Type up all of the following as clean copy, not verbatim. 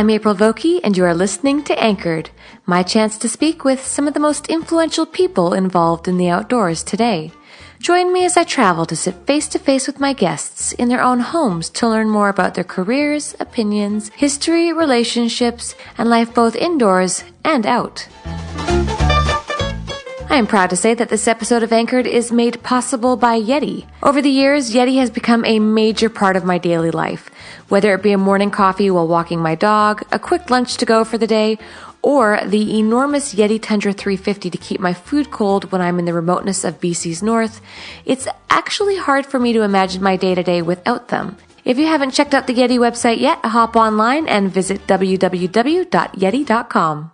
I'm April Vokey, and you are listening to Anchored, my chance to speak with some of the most influential people involved in the outdoors today. Join me as I travel to sit face to face with my guests in their own homes to learn more about their careers, opinions, history, relationships, and life both indoors and out. I am proud to say that this episode of Anchored is made possible by Yeti. Over the years, Yeti has become a major part of my daily life, whether it be a morning coffee while walking my dog, a quick lunch to go for the day, or the enormous Yeti Tundra 350 to keep my food cold when I'm in the remoteness of BC's north. It's actually hard for me to imagine my day-to-day without them. If you haven't checked out the Yeti website yet, hop online and visit www.yeti.com.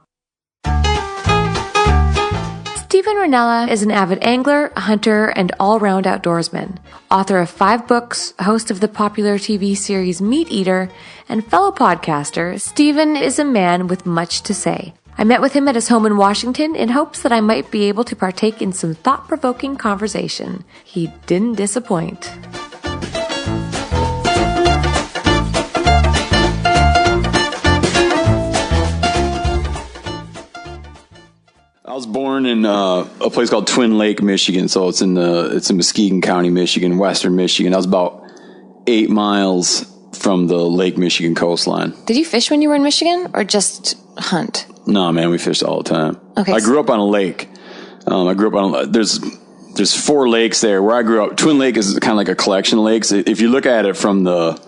Stephen Rinella is an avid angler, hunter, and all-round outdoorsman. Author of 5 books, host of the popular TV series Meateater, and fellow podcaster, Stephen is a man with much to say. I met with him at his home in Washington in hopes that I might be able to partake in some thought-provoking conversation. He didn't disappoint. I was born in a place called Twin Lake, Michigan. So it's in Muskegon County, Michigan, western Michigan. I was about 8 miles from the Lake Michigan coastline. Did you fish when you were in Michigan or just hunt? No, man, we fished all the time. Okay. I grew up on a lake. There's 4 lakes there where I grew up. Twin Lake is kind of like a collection of lakes. If you look at it from the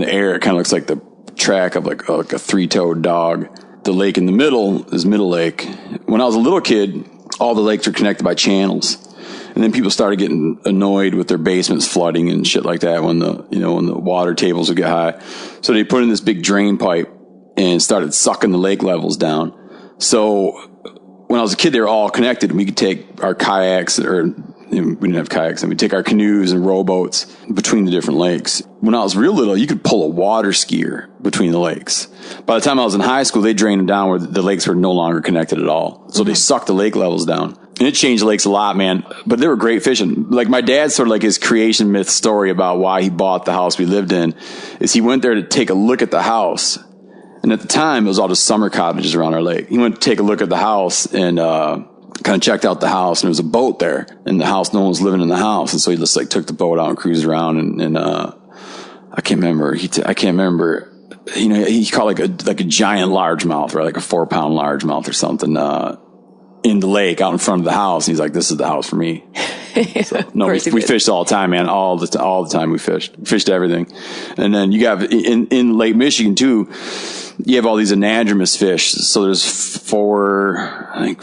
air, it kind of looks like the track of like a 3-toed dog. The lake in the middle is Middle Lake. When I was a little kid, all the lakes were connected by channels. And then people started getting annoyed with their basements flooding and shit like that when the water tables would get high. So they put in this big drain pipe and started sucking the lake levels down. So when I was a kid, they were all connected. We could take our kayaks, or we didn't have kayaks, and we'd take our canoes and rowboats between the different lakes. When I was real little, you could pull a water skier between the lakes. By the time I was in high school, they drained them down where the lakes were no longer connected at all. So they sucked the lake levels down. And it changed the lakes a lot, man. But they were great fishing. Like my dad's sort of like his creation myth story about why he bought the house we lived in is he went there to take a look at the house. And at the time, it was all just summer cottages around our lake. He went to take a look at the house and kind of checked out the house, and there was a boat there in the house. No one was living in the house. And so he just like took the boat out and cruised around and I can't remember. You know, he caught like a giant largemouth, right? Like a 4-pound largemouth or something, in the lake out in front of the house. And he's like, this is the house for me. So, no, we fished all the time, man. All the time we fished. We fished everything. And then you got in Lake Michigan too, you have all these anadromous fish. So there's 4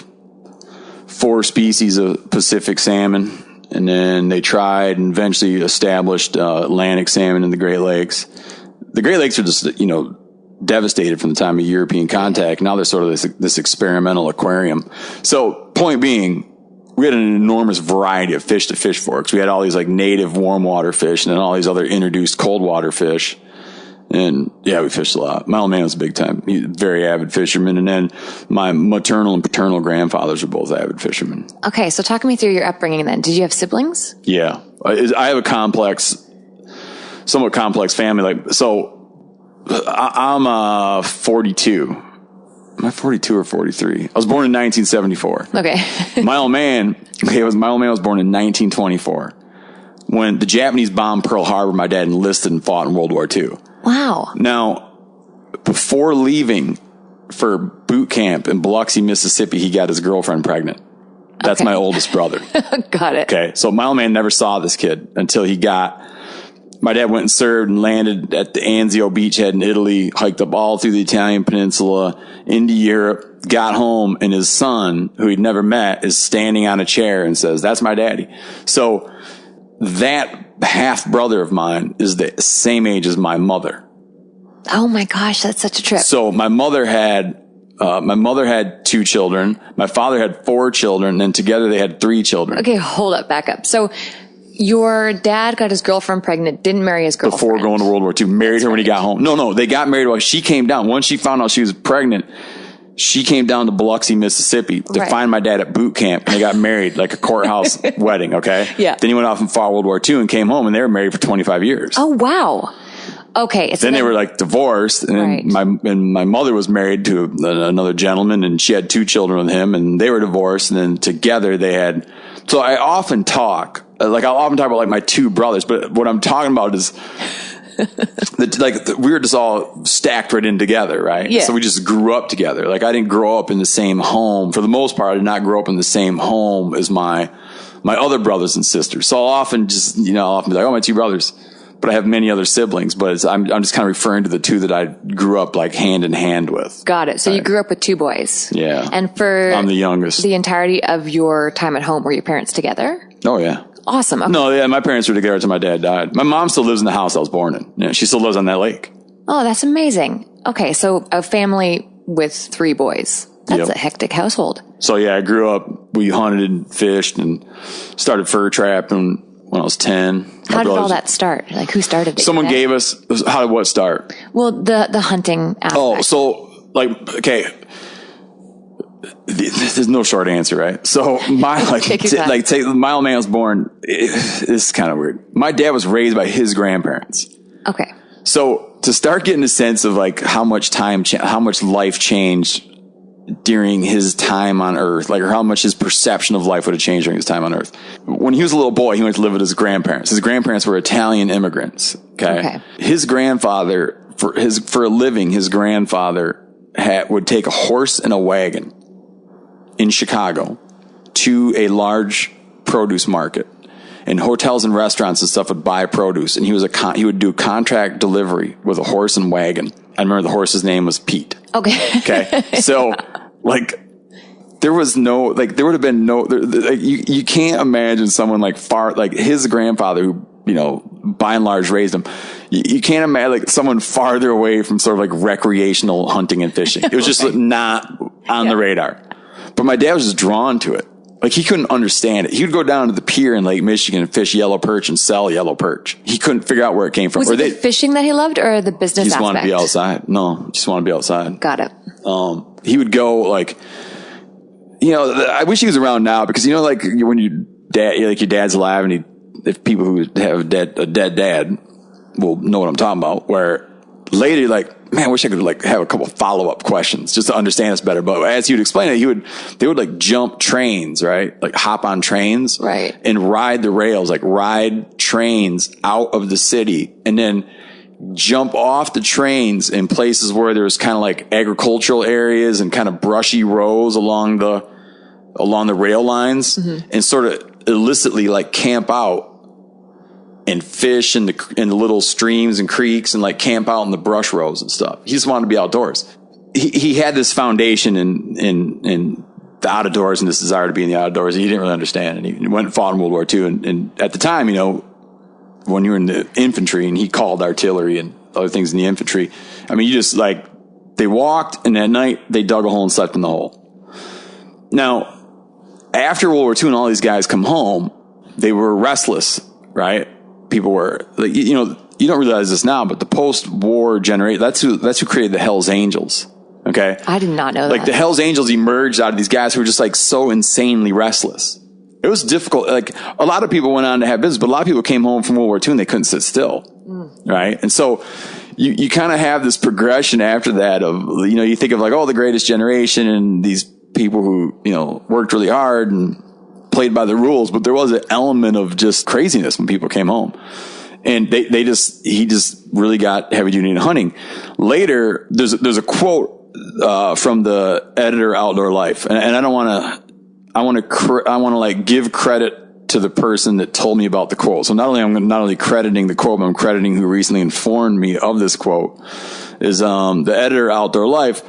species of Pacific salmon. And then they tried and eventually established Atlantic salmon in the Great Lakes. The Great Lakes are just, devastated from the time of European contact. Now they're sort of this experimental aquarium. So point being, we had an enormous variety of fish to fish for. Because we had all these like native warm water fish and then all these other introduced cold water fish. And yeah, we fished a lot. My old man was a big time, very avid fisherman. And then my maternal and paternal grandfathers were both avid fishermen. Okay. So talk me through your upbringing then. Did you have siblings? Yeah. I have a somewhat complex family. I'm 42. Am I 42 or 43? I was born in 1974. Okay. My old man was born in 1924. When the Japanese bombed Pearl Harbor, my dad enlisted and fought in World War II. Wow. Now, before leaving for boot camp in Biloxi, Mississippi, he got his girlfriend pregnant. That's my oldest brother. Got it. Okay. So my old man never saw this kid until my dad went and served and landed at the Anzio beachhead in Italy, hiked up all through the Italian peninsula into Europe, got home, and his son, who he'd never met, is standing on a chair and says, "That's my daddy." So that half brother of mine is the same age as my mother. Oh my gosh, that's such a trip. So my mother had 2 children. My father had 4 children, and together they had 3 children. Okay, hold up, back up. So your dad got his girlfriend pregnant, didn't marry his girlfriend. Before going to World War II, married her when he got home. No, they got married while she came down. Once she found out she was pregnant, she came down to Biloxi, Mississippi to find my dad at boot camp, and they got married like a courthouse wedding, okay? Yeah. Then he went off and fought World War II and came home, and they were married for 25 years. Oh, wow. Okay. Then they were like divorced, and my mother was married to another gentleman, and she had 2 children with him, and they were divorced, and then together they had. So I often talk, I'll often talk about like my 2 brothers, but what I'm talking about is we were just all stacked right in together, right? Yeah. So we just grew up together. Like I didn't grow up in the same home. For the most part, I did not grow up in the same home as my other brothers and sisters. So I'll often just, I'll often be like, oh, my 2 brothers. But I have many other siblings, but I'm just kind of referring to the 2 that I grew up like hand in hand with. Got it. So you grew up with 2 boys. Yeah. And I'm the youngest. The entirety of your time at home, were your parents together? Oh, yeah. Awesome. Okay. No, yeah, my parents were together until my dad died. My mom still lives in the house I was born in. Yeah, she still lives on that lake. Oh, that's amazing. Okay, so a family with 3 boys. That's a hectic household. So yeah, I grew up, we hunted and fished and started fur trapping when I was 10. How did all that start? Like who started it? Someone gave us, how did what start? Well, the hunting aspect. Oh, so okay. There's no short answer, right? So my my old man was born. This is kind of weird. My dad was raised by his grandparents. Okay. So to start getting a sense of like how much life changed during his time on Earth, like or how much his perception of life would have changed during his time on Earth. When he was a little boy, he went to live with his grandparents. His grandparents were Italian immigrants. Okay. His grandfather, for a living, his grandfather would take a horse and a wagon in Chicago to a large produce market, and hotels and restaurants and stuff would buy produce, and he would do contract delivery with a horse and wagon. I remember the horse's name was Pete. Okay. So like there would have been you can't imagine someone like his grandfather who, by and large raised him. You can't imagine like someone farther away from sort of like recreational hunting and fishing. It was just not on the radar. But my dad was just drawn to it. Like he couldn't understand it. He would go down to the pier in Lake Michigan and fish yellow perch and sell yellow perch. He couldn't figure out where it came from. Was it the fishing that he loved or the business aspect? He just wanted to be outside. No, just wanted to be outside. Got it. He would go like, I wish he was around now because, like when your dad's alive and if people who have a dead dad will know what I'm talking about, where later, like, man, I wish I could like have a couple follow-up questions just to understand this better. But as you'd explain it, they would like jump trains, right? Like hop on trains, right? And ride the rails, like ride trains out of the city and then jump off the trains in places where there's kind of like agricultural areas and kind of brushy rows along the rail lines, and sort of illicitly like camp out and fish in the little streams and creeks and like camp out in the brush rows and stuff. He just wanted to be outdoors. He had this foundation in the outdoors and this desire to be in the outdoors. And he didn't really understand. And he went and fought in World War II. And at the time, when you were in the infantry and he called artillery and other things in the infantry, I mean, you just like, they walked and at night they dug a hole and slept in the hole. Now, after World War II and all these guys come home, they were restless, right? People were like, you don't realize this now, but the post-war generation, that's who created the Hells Angels. Okay. I did not know that. Like the Hells Angels emerged out of these guys who were just like so insanely restless. It was difficult. Like a lot of people went on to have business, but a lot of people came home from World War II and they couldn't sit still. Right. And so you kind of have this progression after that of, you think of like, the greatest generation and these people who, worked really hard and played by the rules, but there was an element of just craziness when people came home. And he just really got heavy duty in hunting. Later, there's a quote, from the editor Outdoor Life. And I want to like give credit to the person that told me about the quote. So not only crediting the quote, but I'm crediting who recently informed me of this quote is, the editor Outdoor Life.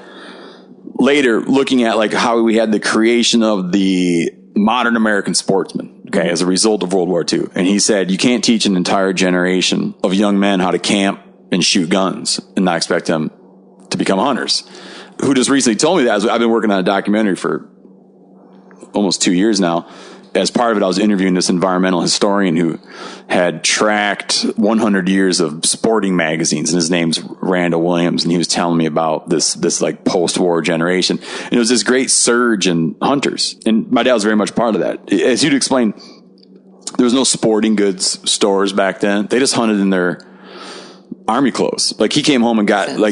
Later, looking at like how we had the creation of the modern American sportsman, okay, as a result of World War II. And he said, you can't teach an entire generation of young men how to camp and shoot guns and not expect them to become hunters. Who just recently told me that. I've been working on a documentary for almost 2 years now. As part of it, I was interviewing this environmental historian who had tracked 100 years of sporting magazines, and his name's Randall Williams, and he was telling me about this like post-war generation. And it was this great surge in hunters, and my dad was very much part of that. As you'd explain, there was no sporting goods stores back then. They just hunted in their army clothes. Like he came home and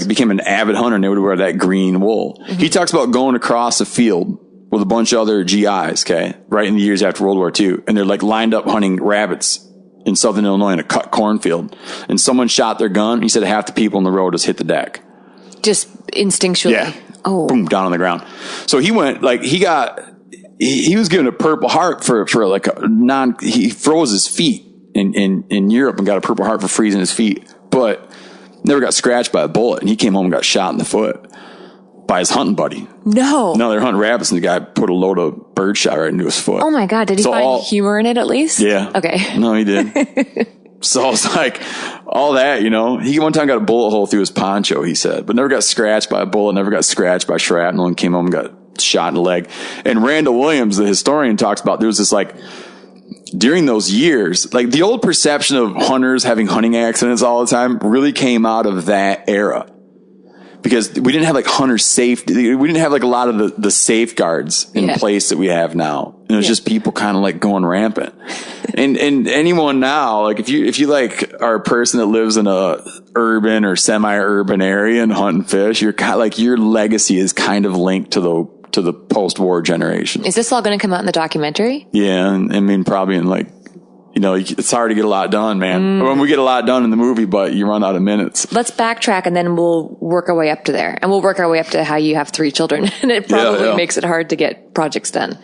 became an avid hunter, and they would wear that green wool. Mm-hmm. He talks about going across a field with a bunch of other GIs, okay, right in the years after World War II. And they're like lined up hunting rabbits in southern Illinois in a cut cornfield. And someone shot their gun. He said half the people on the road just hit the deck. Just instinctually. Yeah. Oh. Boom, down on the ground. So he went, like, he was given a Purple Heart for like he froze his feet in Europe and got a Purple Heart for freezing his feet, but never got scratched by a bullet. And he came home and got shot in the foot by his hunting buddy. No, they're hunting rabbits, and the guy put a load of birdshot right into his foot. Oh my God. Did he find humor in it at least? Yeah. Okay. No, he did. So it's like all that, you know, he one time got a bullet hole through his poncho, he said, but never got scratched by a bullet, never got scratched by shrapnel, and came home and got shot in the leg. And Randall Williams, the historian, talks about there was this, like, during those years, like the old perception of hunters having hunting accidents all the time really came out of that era. Because we didn't have like hunter safety. We didn't have like a lot of the safeguards in place that we have now. And it was just people kind of like going rampant. and anyone now, like if you like are a person that lives in a urban or semi-urban area and hunt and fish, you're kind of like your legacy is kind of linked to the post-war generation. Is this all going to come out in the documentary? Yeah. And I mean, probably in like, you know, it's hard to get a lot done, man. When we get a lot done in the movie, but you run out of minutes. Let's backtrack and then we'll work our way up to there. And we'll work our way up to how you have 3 children. And it probably makes it hard to get projects done.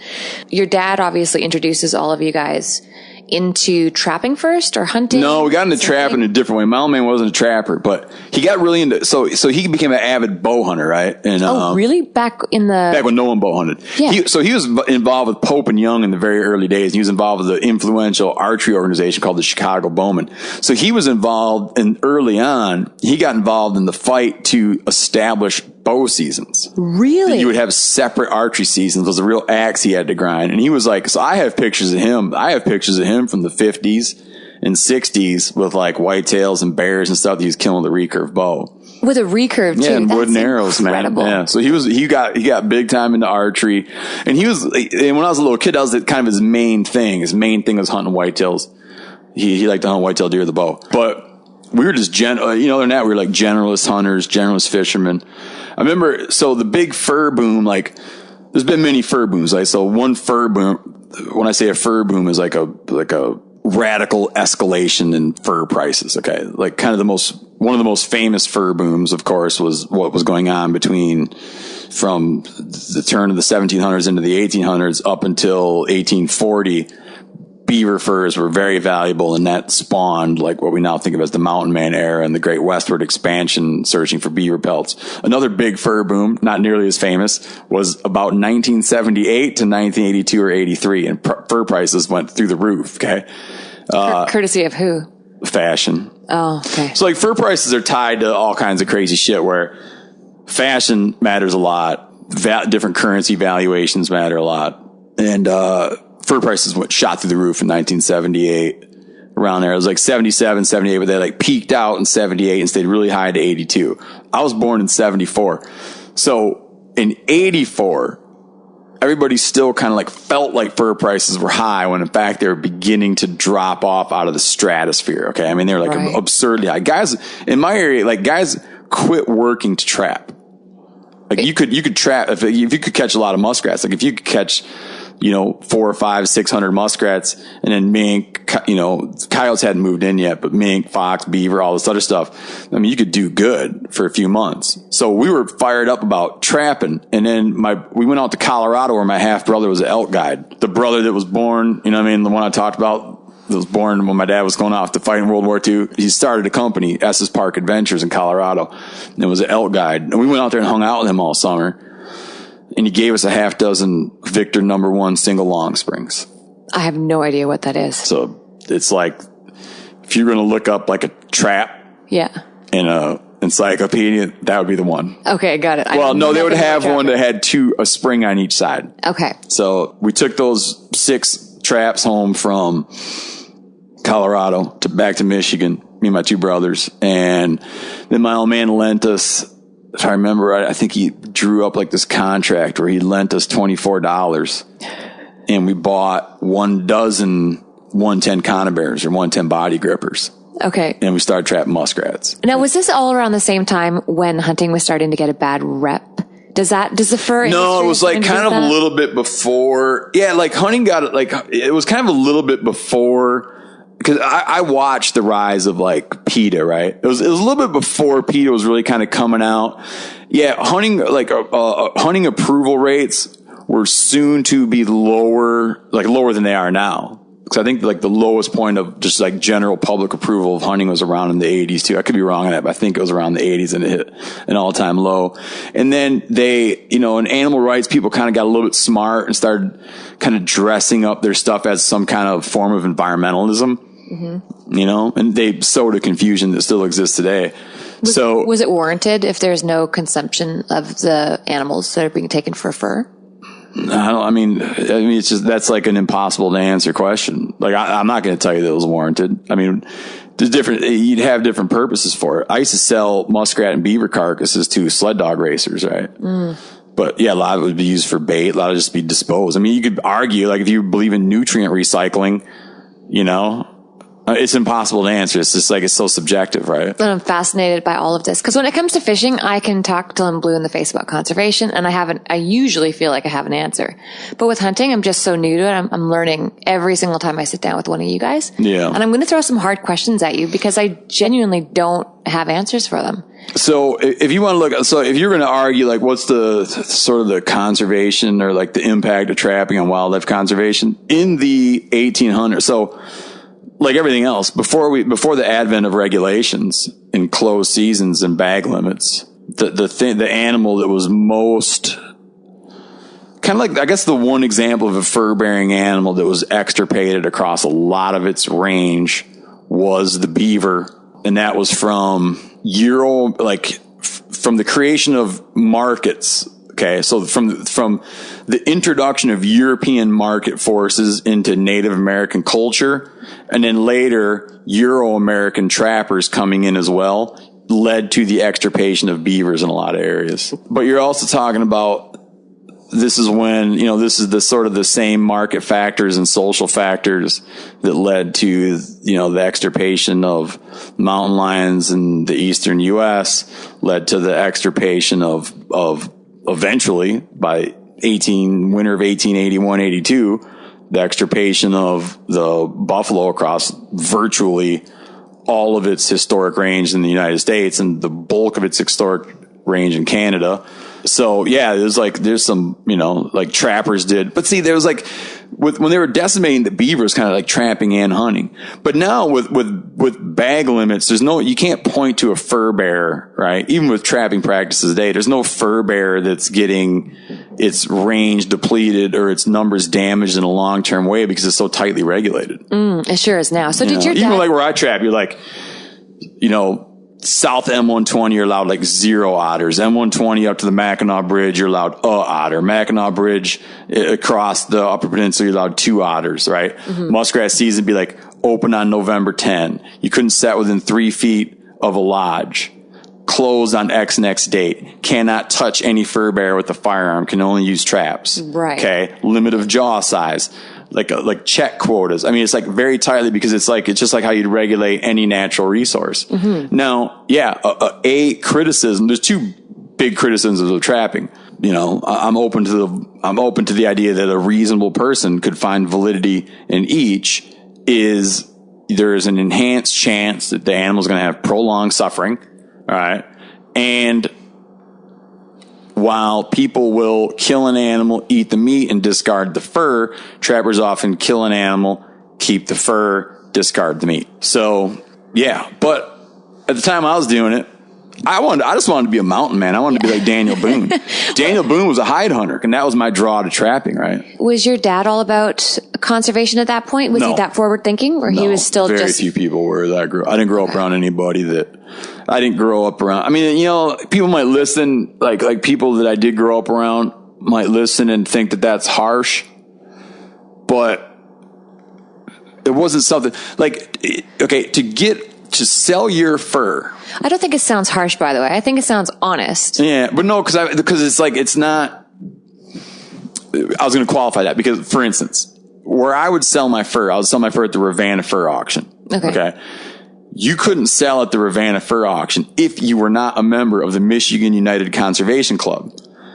Your dad obviously introduces all of you guys into trapping first or hunting? No, we got into trapping in a different way. My old man wasn't a trapper, but he got really into, so he became an avid bow hunter, right? And, really? Back when no one bow hunted. Yeah. He was involved with Pope and Young in the very early days. He was involved with the influential archery organization called the Chicago Bowmen. So he was involved, and early on, he got involved in the fight to establish bow seasons. Really? You would have separate archery seasons. It was a real axe he had to grind. And he was like, so I have pictures of him from the 50s and 60s with like whitetails and bears and stuff that he was killing with a recurve bow. With a recurve too. Yeah, and wooden arrows, incredible. Man. Yeah. So he got big time into archery. And and when I was a little kid, that was kind of his main thing. His main thing was hunting whitetails. He liked to hunt whitetail deer with the bow. But we were just other than that, we were like generalist hunters, generalist fishermen. I remember, so the big fur boom, like, there's been many fur booms. Like, so one fur boom, when I say a fur boom, is like a radical escalation in fur prices. Okay. Like one of the most famous fur booms, of course, was what was going on from the turn of the 1700s into the 1800s up until 1840. Beaver furs were very valuable, and that spawned like what we now think of as the Mountain Man era and the Great Westward Expansion, searching for beaver pelts. Another big fur boom, not nearly as famous, was about 1978 to 1982 or 83, and fur prices went through the roof. Okay, courtesy of who? Fashion. Oh, okay. So like fur prices are tied to all kinds of crazy shit where fashion matters a lot, different currency valuations matter a lot, and fur prices shot through the roof in 1978, around there. It was like 77, 78, but they like peaked out in 78 and stayed really high to 82. I was born in 74. So in 84, everybody still kind of like felt like fur prices were high when in fact they were beginning to drop off out of the stratosphere. Okay. I mean, they were like absurdly high. Guys in my area, like guys quit working to trap. Like you could trap if you could catch a lot of muskrats. Like if you could catch, 400 or 500, 600 muskrats, and then mink, coyotes hadn't moved in yet, but mink, fox, beaver, all this other stuff. I mean, you could do good for a few months. So we were fired up about trapping. And then we went out to Colorado where my half brother was an elk guide. The brother that was born, the one I talked about that was born when my dad was going off to fight in World War II. He started a company, Estes Park Adventures in Colorado, and it was an elk guide. And we went out there and hung out with him all summer. And he gave us a half dozen Victor #1 single long springs. I have no idea what that is. So it's like, if you're going to look up like a trap in a encyclopedia, that would be the one. Okay, got it. Well, no, they would have one that had a spring on each side. Okay. So we took those 6 traps home from Colorado back to Michigan, me and my 2 brothers. And then my old man lent us, if I remember right, I think he drew up like this contract where he lent us $24, and we bought 1 dozen 110 conibears or 110 body grippers. Okay. And we started trapping muskrats. Now, was this all around the same time when hunting was starting to get a bad rep? Does the fur? No, it was like kind of a little bit before. Yeah, like hunting got like it was kind of a little bit before, because I watched the rise of like PETA, right? It was a little bit before PETA was really kind of coming out. Yeah, hunting hunting approval rates were soon to be lower than they are now. Because I think like the lowest point of just like general public approval of hunting was around in the 80s too. I could be wrong on that, but I think it was around the 80s and it hit an all-time low. And then they, and animal rights people kind of got a little bit smart and started kind of dressing up their stuff as some kind of form of environmentalism, and they sowed a confusion that still exists today. Was it warranted if there's no consumption of the animals that are being taken for fur? I mean, it's just, that's like an impossible to answer question. Like, I'm not going to tell you that it was warranted. I mean, you'd have different purposes for it. I used to sell muskrat and beaver carcasses to sled dog racers, right? But yeah, a lot of it would be used for bait. A lot of it just be disposed. I mean, you could argue, like, if you believe in nutrient recycling, it's impossible to answer. It's just like, it's so subjective, right? And I'm fascinated by all of this. Because when it comes to fishing, I can talk till I'm blue in the face about conservation, and I usually feel like I have an answer. But with hunting, I'm just so new to it. I'm learning every single time I sit down with one of you guys. Yeah. And I'm going to throw some hard questions at you because I genuinely don't have answers for them. So if you want to look, so if you're going to argue, like, what's the sort of the conservation or like the impact of trapping on wildlife conservation in the 1800s? So, like everything else, before the advent of regulations and closed seasons and bag limits, the animal that was most kind of like, I guess, the one example of a fur-bearing animal that was extirpated across a lot of its range was the beaver, and that was from from the creation of markets. Okay, so from the introduction of European market forces into Native American culture, and then later Euro-American trappers coming in as well, led to the extirpation of beavers in a lot of areas. But you're also talking about, this is when, this is the sort of the same market factors and social factors that led to, the extirpation of mountain lions in the eastern U.S., led to the extirpation of eventually, by winter of 1881-82, the extirpation of the buffalo across virtually all of its historic range in the United States and the bulk of its historic range in Canada. So yeah, there's some, like trappers did. But see, there was like, when they were decimating the beavers, kind of like trapping and hunting. But now with bag limits, you can't point to a fur bearer, right? Even with trapping practices today, there's no fur bearer that's getting its range depleted or its numbers damaged in a long-term way because it's so tightly regulated. It sure is now. So did your dad... Even like where I trap, you're like, south M120, you're allowed like 0 otters. M120 up to the Mackinac Bridge, you're allowed a otter. Mackinac Bridge across the Upper Peninsula, you're allowed 2 otters, right? Muskrat season be like open on November 10. You couldn't set within 3 feet of a lodge. Closed on X next date. Cannot touch any fur bearer with a firearm. Can only use traps. Right. Okay. Limit of jaw size. Like check quotas. I mean, it's like very tightly, because it's just like how you'd regulate any natural resource. Now, yeah, a criticism, there's 2 big criticisms of trapping. I'm open to the idea that a reasonable person could find validity in each. Is there is an enhanced chance that the animal's going to have prolonged suffering. All right. And while people will kill an animal, eat the meat, and discard the fur, trappers often kill an animal, keep the fur, discard the meat. So, yeah. But at the time I was doing it, I just wanted to be a mountain man. I wanted to be like Daniel Boone. Daniel Boone was a hide hunter, and that was my draw to trapping, right? Was your dad all about conservation at that point? Was he that forward thinking, or he was still very few people were that grew. I didn't grow up around anybody that I didn't grow up around. I mean, people might listen, like people that I did grow up around might listen and think that that's harsh, but it wasn't something like, okay, to sell your fur. I don't think it sounds harsh, by the way. I think it sounds honest. Yeah, but no, because it's like, it's not. I was going to qualify that because, for instance, where I would sell my fur, I would sell my fur at the Ravenna Fur Auction. Okay. you couldn't sell at the Ravenna Fur Auction if you were not a member of the Michigan United Conservation Club.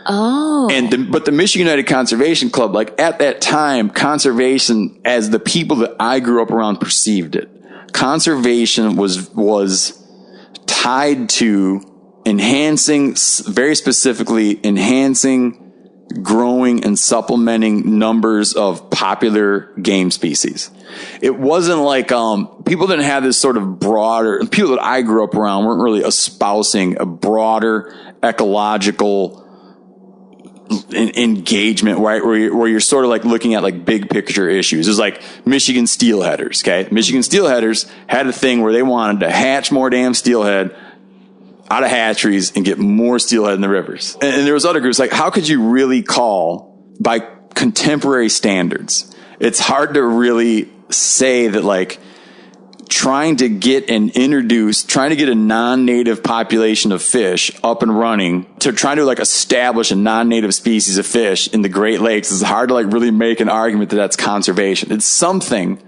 Oh. But the Michigan United Conservation Club, like at that time, conservation, as the people that I grew up around perceived it, conservation was tied to enhancing, very specifically enhancing, growing and supplementing numbers of popular game species. It wasn't like, people didn't have this sort of broader, people that I grew up around weren't really espousing a broader ecological engagement, right? Where you're sort of like looking at like big picture issues. There's like Michigan steelheaders, okay? Michigan steelheaders had a thing where they wanted to hatch more damn steelhead out of hatcheries and get more steelhead in the rivers. And there was other groups like, how could you really call by contemporary standards? It's hard to really say that like trying to get a non-native population of fish up and running to try to like establish a non-native species of fish in the Great Lakes. It's hard to like really make an argument that that's conservation. It's something,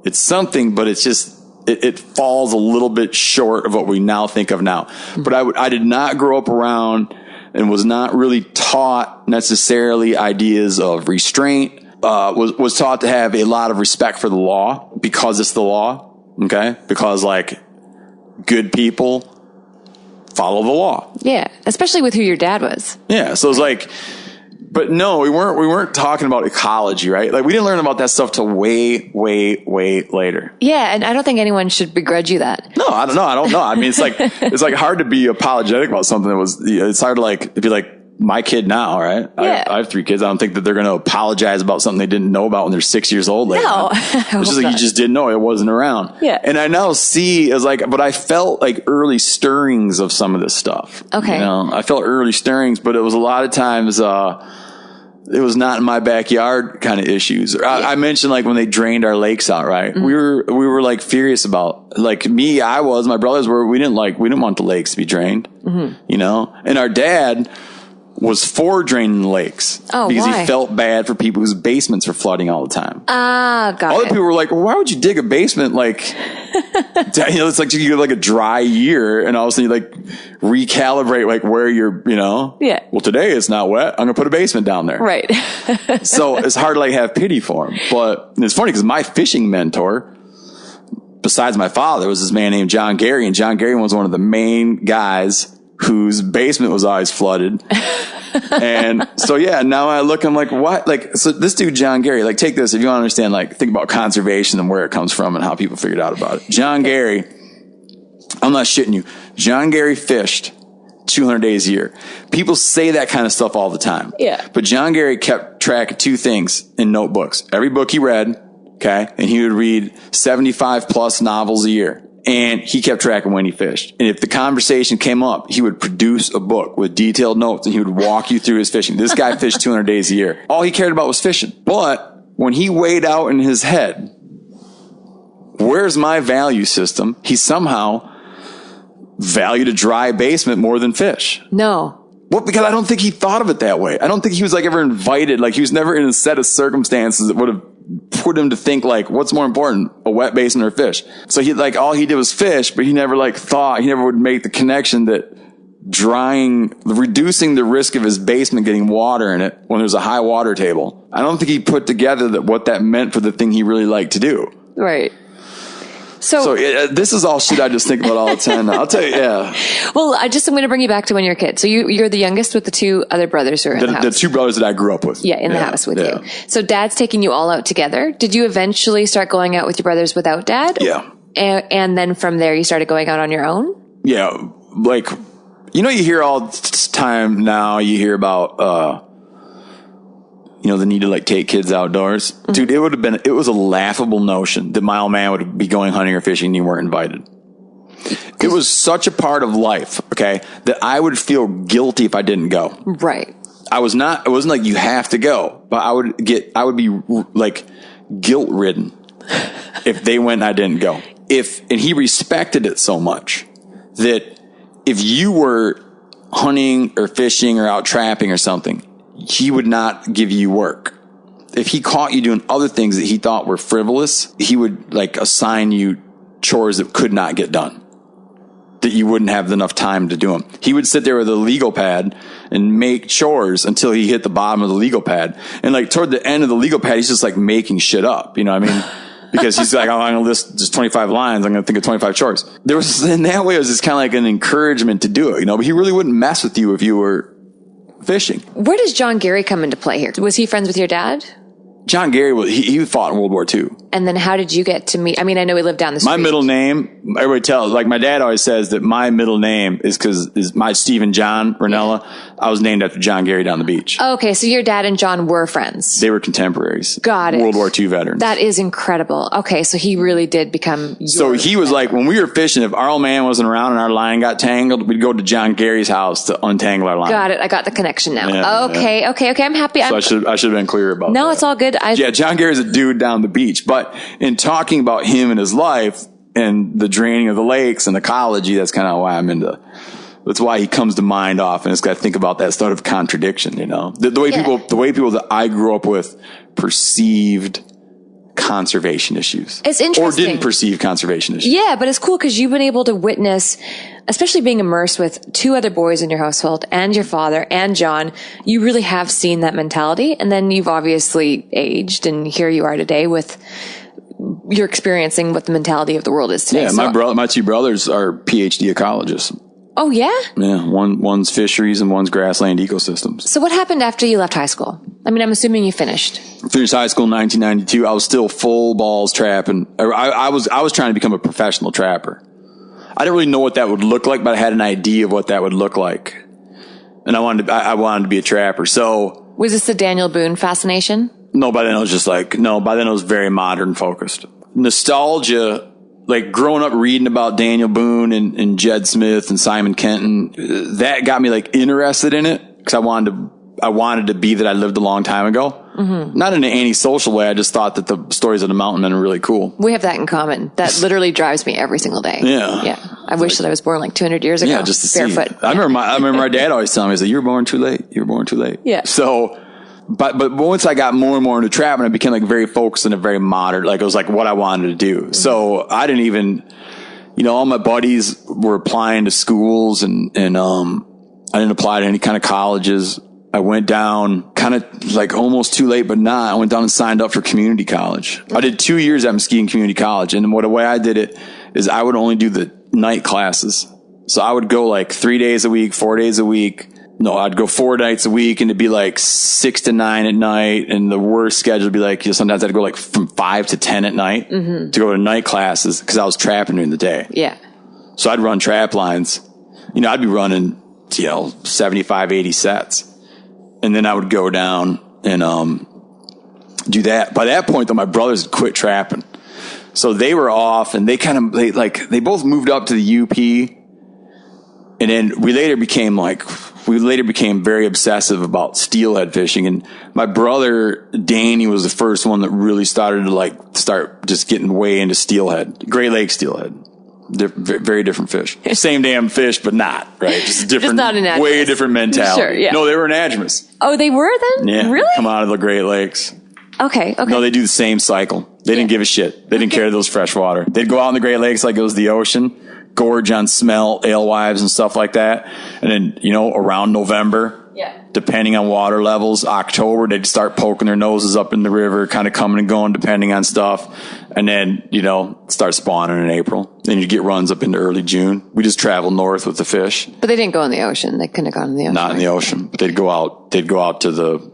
but it's just, it falls a little bit short of what we now think of now. But I did not grow up around and was not really taught necessarily ideas of restraint. Was taught to have a lot of respect for the law because it's the law. Okay. Because like good people follow the law. Yeah. Especially with who your dad was. Yeah. So it's like, but no, we weren't talking about ecology, right? Like we didn't learn about that stuff till way, way, way later. Yeah. And I don't think anyone should begrudge you that. No, I don't know. I mean, it's like hard to be apologetic about something that was, it's hard to like, be like, my kid now, right? Yeah. I have 3 kids. I don't think that they're going to apologize about something they didn't know about when they're 6 years old. Later. No. It's just like you just didn't know it wasn't around. Yeah. And I now see as like, but I felt like early stirrings of some of this stuff. Okay. You know, I felt early stirrings, but it was a lot of times, it was not in my backyard kind of issues. I mentioned like when they drained our lakes out, right? Mm-hmm. We were like furious about like me. My brothers were, we didn't want the lakes to be drained, you know, and our dad was for draining the lakes because he felt bad for people whose basements were flooding all the time. Got Other people were like, well, why would you dig a basement? Like, you know, it's like you get like a dry year and all of a sudden you like recalibrate like where you're, you know, well, today it's not wet. I'm going to put a basement down there. Right. So it's hard to like have pity for him. But it's funny because my fishing mentor, besides my father, was this man named John Gary. And John Gary was one of the main guys whose basement was always flooded. And so, yeah, now I look, I'm like, what? Like, so this dude, John Gary, like, take this if you want to understand, like, think about conservation and where it comes from and how people figured out about it. John Gary, I'm not shitting you. John Gary fished 200 days a year. People say that kind of stuff all the time. Yeah. But John Gary kept track of 2 things in notebooks. Every book he read, okay, and he would read 75 plus novels a year. And he kept track of when he fished. And if the conversation came up, he would produce a book with detailed notes and he would walk you through his fishing. This guy fished 200 days a year. All he cared about was fishing. But when he weighed out in his head, where's my value system? He somehow valued a dry basement more than fish. No. Well, because I don't think he thought of it that way. I don't think he was like ever invited. Like he was never in a set of circumstances that would have put him to think like, what's more important, a wet basin or fish? So he like, all he did was fish, but he never like thought, he never would make the connection that reducing the risk of his basement getting water in it when there's a high water table. I don't think he put together that what that meant for the thing he really liked to do. Right. So this is all shit I just think about all the time now. I'll tell you, yeah. Well, I'm going to bring you back to when you're a kid. So you're the youngest with the 2 other brothers who are in the house. The 2 brothers that I grew up with. Yeah, in the house with you. So dad's taking you all out together. Did you eventually start going out with your brothers without dad? Yeah. And then from there you started going out on your own? Yeah. Like, you know, you hear all the time now, you hear about, you know, the need to like take kids outdoors. Mm-hmm. Dude, it was a laughable notion that my old man would be going hunting or fishing and you weren't invited. It was such a part of life, okay, that I would feel guilty if I didn't go. Right. It wasn't like you have to go, but I would be like guilt ridden if they went and I didn't go. And he respected it so much that if you were hunting or fishing or out trapping or something, he would not give you work. If he caught you doing other things that he thought were frivolous, he would like assign you chores that could not get done, that you wouldn't have enough time to do them. He would sit there with a legal pad and make chores until he hit the bottom of the legal pad. And like toward the end of the legal pad, he's just like making shit up. You know what I mean? Because he's like, oh, I'm going to list just 25 lines. I'm going to think of 25 chores. There was, in that way, it was just kind of like an encouragement to do it, you know, but he really wouldn't mess with you if you were fishing. Where does John Gary come into play here? Was he friends with your dad? John Gary, he fought in World War II. And then how did you get to meet? I mean, I know he lived down the street. My middle name, everybody tells, like my dad always says that my middle name is because my Stephen John Rinella. I was named after John Gary down the beach. Okay, so your dad and John were friends. They were contemporaries. Got it. World War II veterans. That is incredible. Okay, so he really did become So he was like, when we were fishing, if our old man wasn't around and our line got tangled, we'd go to John Gary's house to untangle our line. Got it. I got the connection now. Yeah, okay. I'm happy. So I should have been clear about that. No, it's all good. Yeah, John Gary's a dude down the beach. But in talking about him and his life and the draining of the lakes and ecology, that's kind of why that's why he comes to mind often. It's got to think about that sort of contradiction, you know, the way people that I grew up with perceived conservation issues. It's interesting. Or didn't perceive conservation issues. Yeah, but it's cool because you've been able to witness, especially being immersed with two other boys in your household and your father and John, you really have seen that mentality. And then you've obviously aged and here you are today with you're experiencing what the mentality of the world is today. Yeah, my two brothers are PhD ecologists. Oh, yeah? Yeah, one's fisheries and one's grassland ecosystems. So what happened after you left high school? I mean, I'm assuming you finished. Finished high school in 1992. I was still full balls trapping. I was trying to become a professional trapper. I didn't really know what that would look like, but I had an idea of what that would look like. And I wanted to be a trapper. So was this the Daniel Boone fascination? No, by then I was very modern focused. Nostalgia, like growing up reading about Daniel Boone and Jed Smith and Simon Kenton, that got me like interested in it because I wanted to be that I lived a long time ago. Mm-hmm. Not in an antisocial way. I just thought that the stories of the mountain men are really cool. We have that in common. That literally drives me every single day. Yeah. Yeah. I wish that I was born like 200 years ago. Yeah, just to barefoot. See. I remember my dad always telling me, he said, you were born too late. You were born too late. Yeah. So, but once I got more and more into trapping, I became like very focused and very modern. Like it was like what I wanted to do. Mm-hmm. So I didn't even, all my buddies were applying to schools and I didn't apply to any kind of colleges. I went down kind of like almost too late, but not. I went down and signed up for community college. I did 2 years at Muskegon Community College. And the way I did it is I would only do the night classes. So I would go like 3 days a week, 4 days a week. No, I'd go 4 nights a week and it'd be like 6 to 9 at night. And the worst schedule would be like, sometimes I'd go like from 5 to 10 at night to go to night classes because I was trapping during the day. Yeah. So I'd run trap lines. I'd be running, 75, 80 sets. And then I would go down and do that. By that point, though, my brothers had quit trapping. So they were off and they both moved up to the UP. And then we later became very obsessive about steelhead fishing. And my brother, Danny, was the first one that really started to start just getting way into steelhead, Great Lake steelhead. Very different fish. Same damn fish, but not, right? Just different, just not way different mentality. Sure, yeah. No, they were anadromous. Oh, they were then? Yeah. Really? Come out of the Great Lakes. Okay. No, they do the same cycle. They didn't give a shit. They didn't care those freshwater. They'd go out in the Great Lakes like it was the ocean, gorge on smell, alewives and stuff like that. And then, around November, depending on water levels, October, they'd start poking their noses up in the river, kind of coming and going depending on stuff. And then, start spawning in April. Then you get runs up into early June. We just travel north with the fish. But they didn't go in the ocean. They couldn't have gone in the ocean. Not in the ocean, but they'd go out to the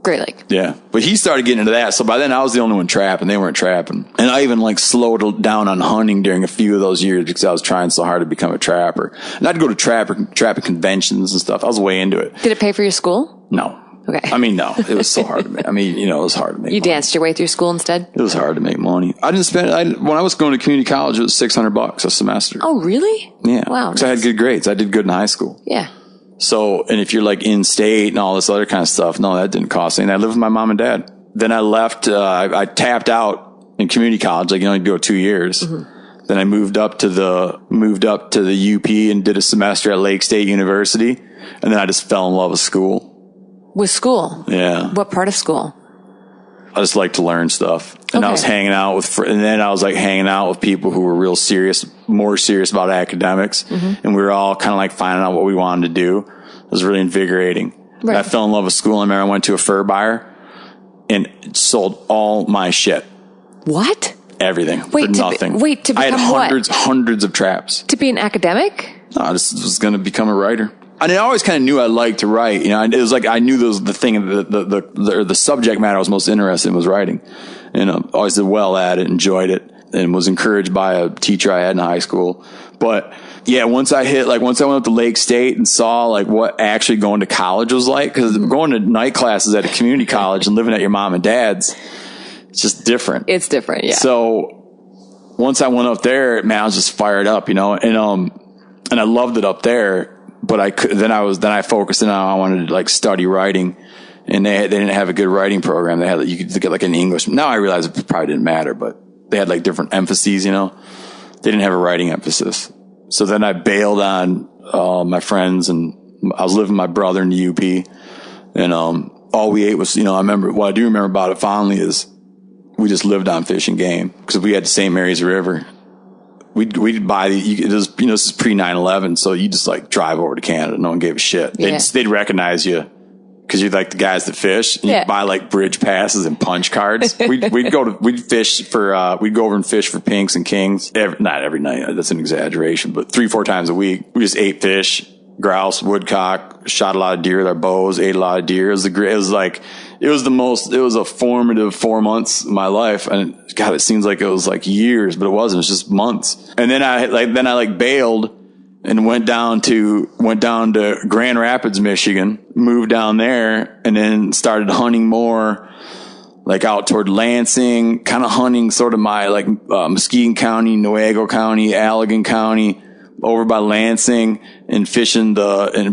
Great Lake. Yeah. But he started getting into that. So by then I was the only one trapping. They weren't trapping. And I even slowed down on hunting during a few of those years because I was trying so hard to become a trapper. And I'd go to trapping conventions and stuff. I was way into it. Did it pay for your school? No. Okay. No. It was so hard to make. It was hard to make You money. danced your way through school instead? It was hard to make money. I didn't spend when I was going to community college, it was $600 a semester. Oh, really? Yeah. Wow. Because I had good grades. I did good in high school. Yeah. So, and if you're in state and all this other kind of stuff, no, that didn't cost anything. I lived with my mom and dad. Then I left, I tapped out in community college, you only go 2 years. Mm-hmm. Then I moved up to the UP and did a semester at Lake State University. And then I just fell in love with school. With school? Yeah. What part of school? I just like to learn stuff. And I was hanging out with, and then I was like hanging out with people who were real serious, more serious about academics. And we were all kind of like finding out what we wanted to do. It was really invigorating. Right. I fell in love with school. I remember I went to a fur buyer and sold all my shit. What? Everything. For nothing. To become I had hundreds of traps. To be an academic? No, I just was going to become a writer. And I always kind of knew I liked to write. You know, it was like I knew the thing, the subject matter I was most interested in was writing. And I always did well at it, enjoyed it, and was encouraged by a teacher I had in high school. But yeah, once I went up to Lake State and saw like what actually going to college was like, because going to night classes at a community college and living at your mom and dad's, it's just different. It's different, yeah. So once I went up there, man, I was just fired up, you know, and I loved it up there. But then I focused in on I wanted to like study writing, and they didn't have a good writing program. They had you could get like an English. Now I realize it probably didn't matter, but they had like different emphases, you know. They didn't have a writing emphasis. So then I bailed on my friends, and I was living with my brother in the UP, and all we ate was, you know, I remember what I do remember about it fondly is we just lived on fish and game because we had the St. Mary's River. We'd buy this is pre 9/11, so you just like drive over to Canada. No one gave a shit. Yeah. They'd recognize you because you're like the guys that fish. And you'd buy like bridge passes and punch cards. we'd go over and fish for pinks and kings. Not every night. That's an exaggeration, but 3-4 times a week. We just ate fish, grouse, woodcock, shot a lot of deer with our bows, ate a lot of deer. It was a formative 4 months of my life. And God, it seems like it was like years, but it wasn't. It was just months. And then I bailed and went down to Grand Rapids, Michigan, moved down there, and then started hunting more like out toward Lansing, kind of hunting sort of my like Muskegon County, Newaygo County, Allegan County, over by Lansing, and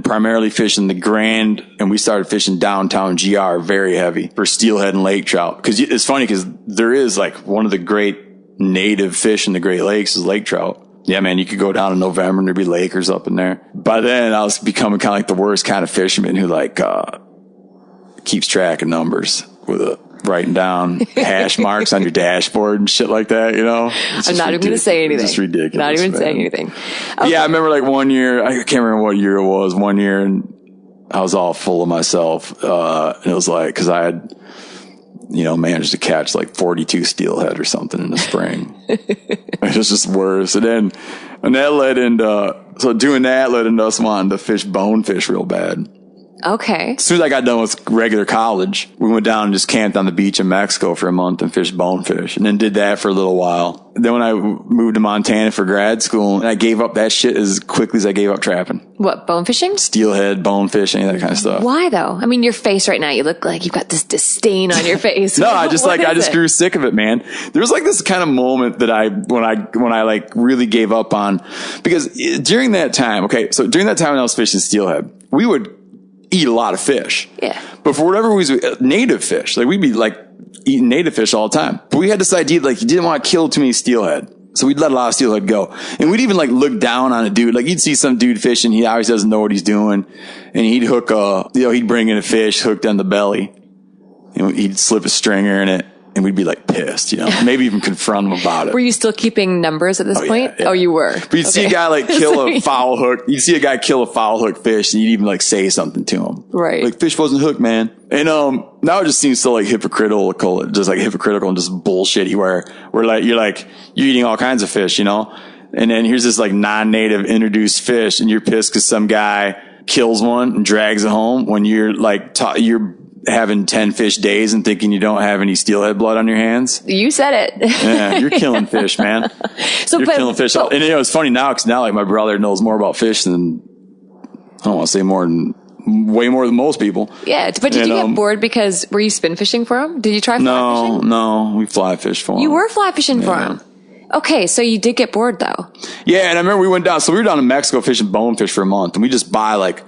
primarily fishing the Grand, and we started fishing downtown GR very heavy for steelhead and lake trout. Cause it's funny because there is like one of the great native fish in the Great Lakes is lake trout. Yeah, man, you could go down in November and there'd be Lakers up in there. By then I was becoming kind of like the worst kind of fisherman who like, keeps track of numbers with writing down hash marks on your dashboard and shit like that, you know? I'm not even going to say anything. It's just ridiculous. Not even saying anything. Okay. Yeah, I remember like one year, I can't remember what year it was, one year, and I was all full of myself. And it was like, cause I had, you know, managed to catch like 42 steelhead or something in the spring. It was just worse. And that led into, so doing that led into us wanting to fish bonefish real bad. Okay. As soon as I got done with regular college, we went down and just camped on the beach in Mexico for a month and fished bonefish, and then did that for a little while. Then when I moved to Montana for grad school, and I gave up that shit as quickly as I gave up trapping. What, bonefishing? Steelhead, bonefish, any of that kind of stuff. Why though? I mean, your face right now, you look like you've got this disdain on your face. No, I just grew sick of it, man. There was like this kind of moment that when I like really gave up on, because during that time when I was fishing steelhead, we would eat a lot of fish. Yeah. But for whatever reason, native fish, like we'd be like eating native fish all the time. But we had this idea like you didn't want to kill too many steelhead. So we'd let a lot of steelhead go. And we'd even like look down on a dude. Like you'd see some dude fishing. He always doesn't know what he's doing. And he'd he'd bring in a fish hooked on the belly. And he'd slip a stringer in it. And we'd be like pissed, you know, maybe even confront him about it. Were you still keeping numbers at this point? Yeah. Oh, you were. But you'd see a guy like kill a foul hook. You'd see a guy kill a foul hook fish, and you'd even like say something to him. Right. Like fish wasn't hooked, man. And now it just seems so like hypocritical and just bullshitty where you're eating all kinds of fish, you know? And then here's this like non-native introduced fish, and you're pissed because some guy kills one and drags it home when you're like you're having 10 fish days and thinking you don't have any steelhead blood on your hands. You said it. Yeah, you're killing fish, man. Killing fish. And you know, it's funny now because now like my brother knows more about fish than, I don't want to say way more than most people. Yeah, but did you get bored because were you spin fishing for him? Did you try fly fishing? No, we fly fish for him. You were fly fishing for him. Okay, so you did get bored though. Yeah, and I remember we were down in Mexico fishing bonefish for a month, and we just buy like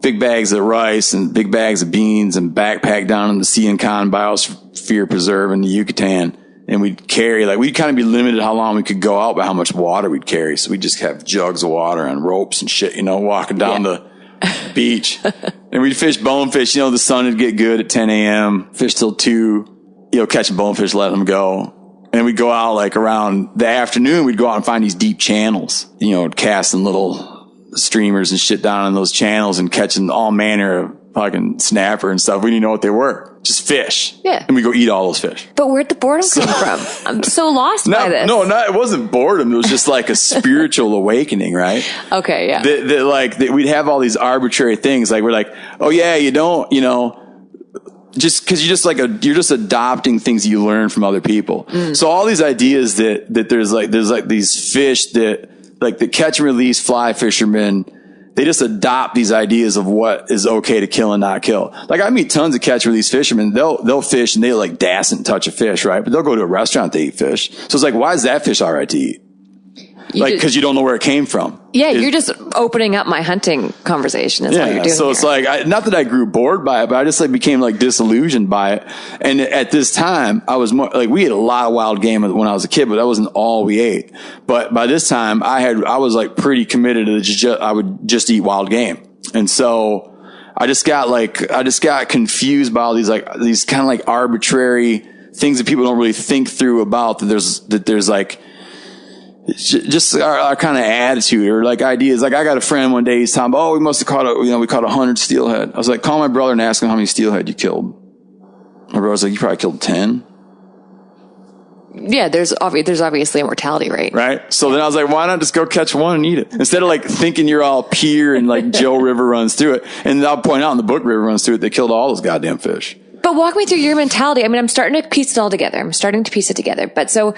big bags of rice and big bags of beans and backpack down in the Sea and Con Biosphere Preserve in the Yucatan. And we'd carry, like, we'd kind of be limited how long we could go out by how much water we'd carry. So we'd just have jugs of water on ropes and shit, you know, walking down the beach. And we'd fish bonefish. The sun would get good at 10 a.m., fish till 2, catching bonefish, let them go. And we'd go out like around the afternoon, we'd go out and find these deep channels, casting little streamers and shit down in those channels and catching all manner of fucking snapper and stuff. We didn't know what they were. Just fish. Yeah. And we go eat all those fish. But where'd the boredom come from? I'm so lost by this. No, it wasn't boredom. It was just like a spiritual awakening, right? Okay, yeah. We'd have all these arbitrary things. Like, we're like, oh yeah, you don't, just cause you're just adopting things you learn from other people. So all these ideas that there's like these fish that, like the catch and release fly fishermen, they just adopt these ideas of what is okay to kill and not kill. Like, I meet tons of catch and release fishermen. They'll fish and they like dasn't touch a fish, right? But they'll go to a restaurant to eat fish. So it's like, why is that fish all right to eat? Because you don't know where it came from. Yeah, you're just opening up my hunting conversation. That's what you're doing. So it's like, not that I grew bored by it, but I just like became like disillusioned by it. And at this time, I was more like, we ate a lot of wild game when I was a kid, but that wasn't all we ate. But by this time, I was like pretty committed to I would just eat wild game. And so I just got confused by all these kind of like arbitrary things that people don't really think through about, that there's like, just our kind of attitude or like ideas. Like, I got a friend one day, he's talking about, we must have caught we caught 100 steelhead. I was like, call my brother and ask him how many steelhead you killed. My brother's like, you probably killed 10. Yeah, there's obviously a mortality rate. Right? So then I was like, why not just go catch one and eat it? Instead of like thinking you're all pure and like Joe River runs through it. And I'll point out in the book, River runs through it, they killed all those goddamn fish. But walk me through your mentality. I mean, I'm starting to piece it together. But so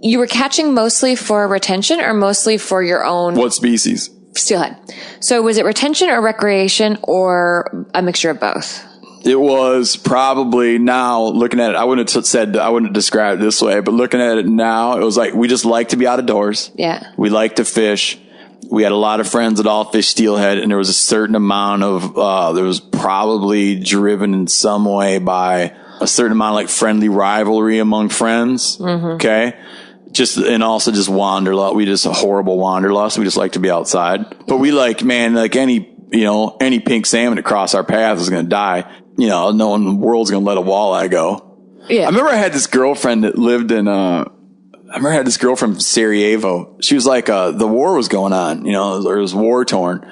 you were catching mostly for retention or mostly for your own? What species? Steelhead. So was it retention or recreation or a mixture of both? It was probably, now looking at it, I wouldn't have described it this way, but looking at it now, it was like, we just like to be out of doors. Yeah. We like to fish. We had a lot of friends that all fished steelhead, and there was a certain amount of, there was probably driven in some way by a certain amount of like friendly rivalry among friends. Mm-hmm. Okay. And also just wanderlust. We just a horrible wanderlust. We just like to be outside. But we like any pink salmon that cross our path is going to die. No one in the world's going to let a walleye go. Yeah. I remember I had this girlfriend that lived in, from Sarajevo. She was like, the war was going on, it was war torn.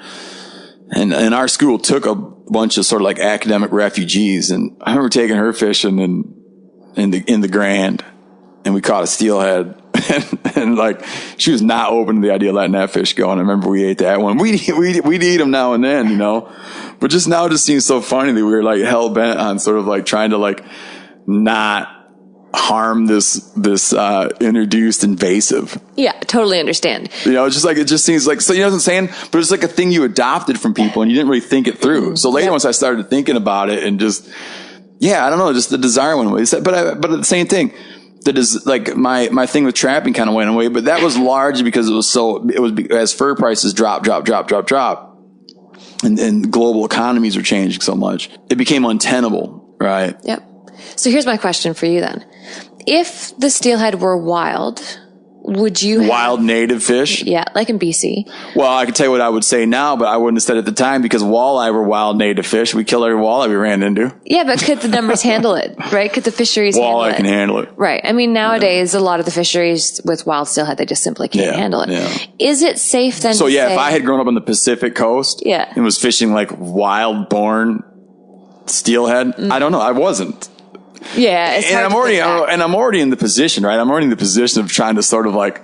And our school took a bunch of sort of like academic refugees. And I remember taking her fishing in the Grand, and we caught a steelhead. And like, she was not open to the idea of letting that fish go. And I remember we ate that one. We'd eat them now and then, but just now it just seems so funny that we were like hell bent on sort of like trying to like not harm this introduced invasive. Yeah, totally understand. It's just like, it just seems like, so what I'm saying? But it's like a thing you adopted from people and you didn't really think it through. So later, once I started thinking about it and just, I don't know, just the desire went away. But the same thing. That is like my thing with trapping kind of went away, but that was largely because as fur prices drop, and global economies are changing so much, it became untenable, right? Yep. So here's my question for you then. If the steelhead were wild, would you wild native fish? Yeah, like in BC. Well, I can tell you what I would say now, but I wouldn't have said at the time because walleye were wild native fish. We killed every walleye we ran into. Yeah, but could the numbers handle it, right? Could the fisheries handle it? Walleye can handle it. Right. I mean, nowadays, a lot of the fisheries with wild steelhead, they just simply can't handle it. Yeah. Is it safe then So if I had grown up on the Pacific coast and was fishing like wild-born steelhead, I don't know. I wasn't. Yeah, it's and I'm already in the position, right? I'm already in the position of trying to sort of like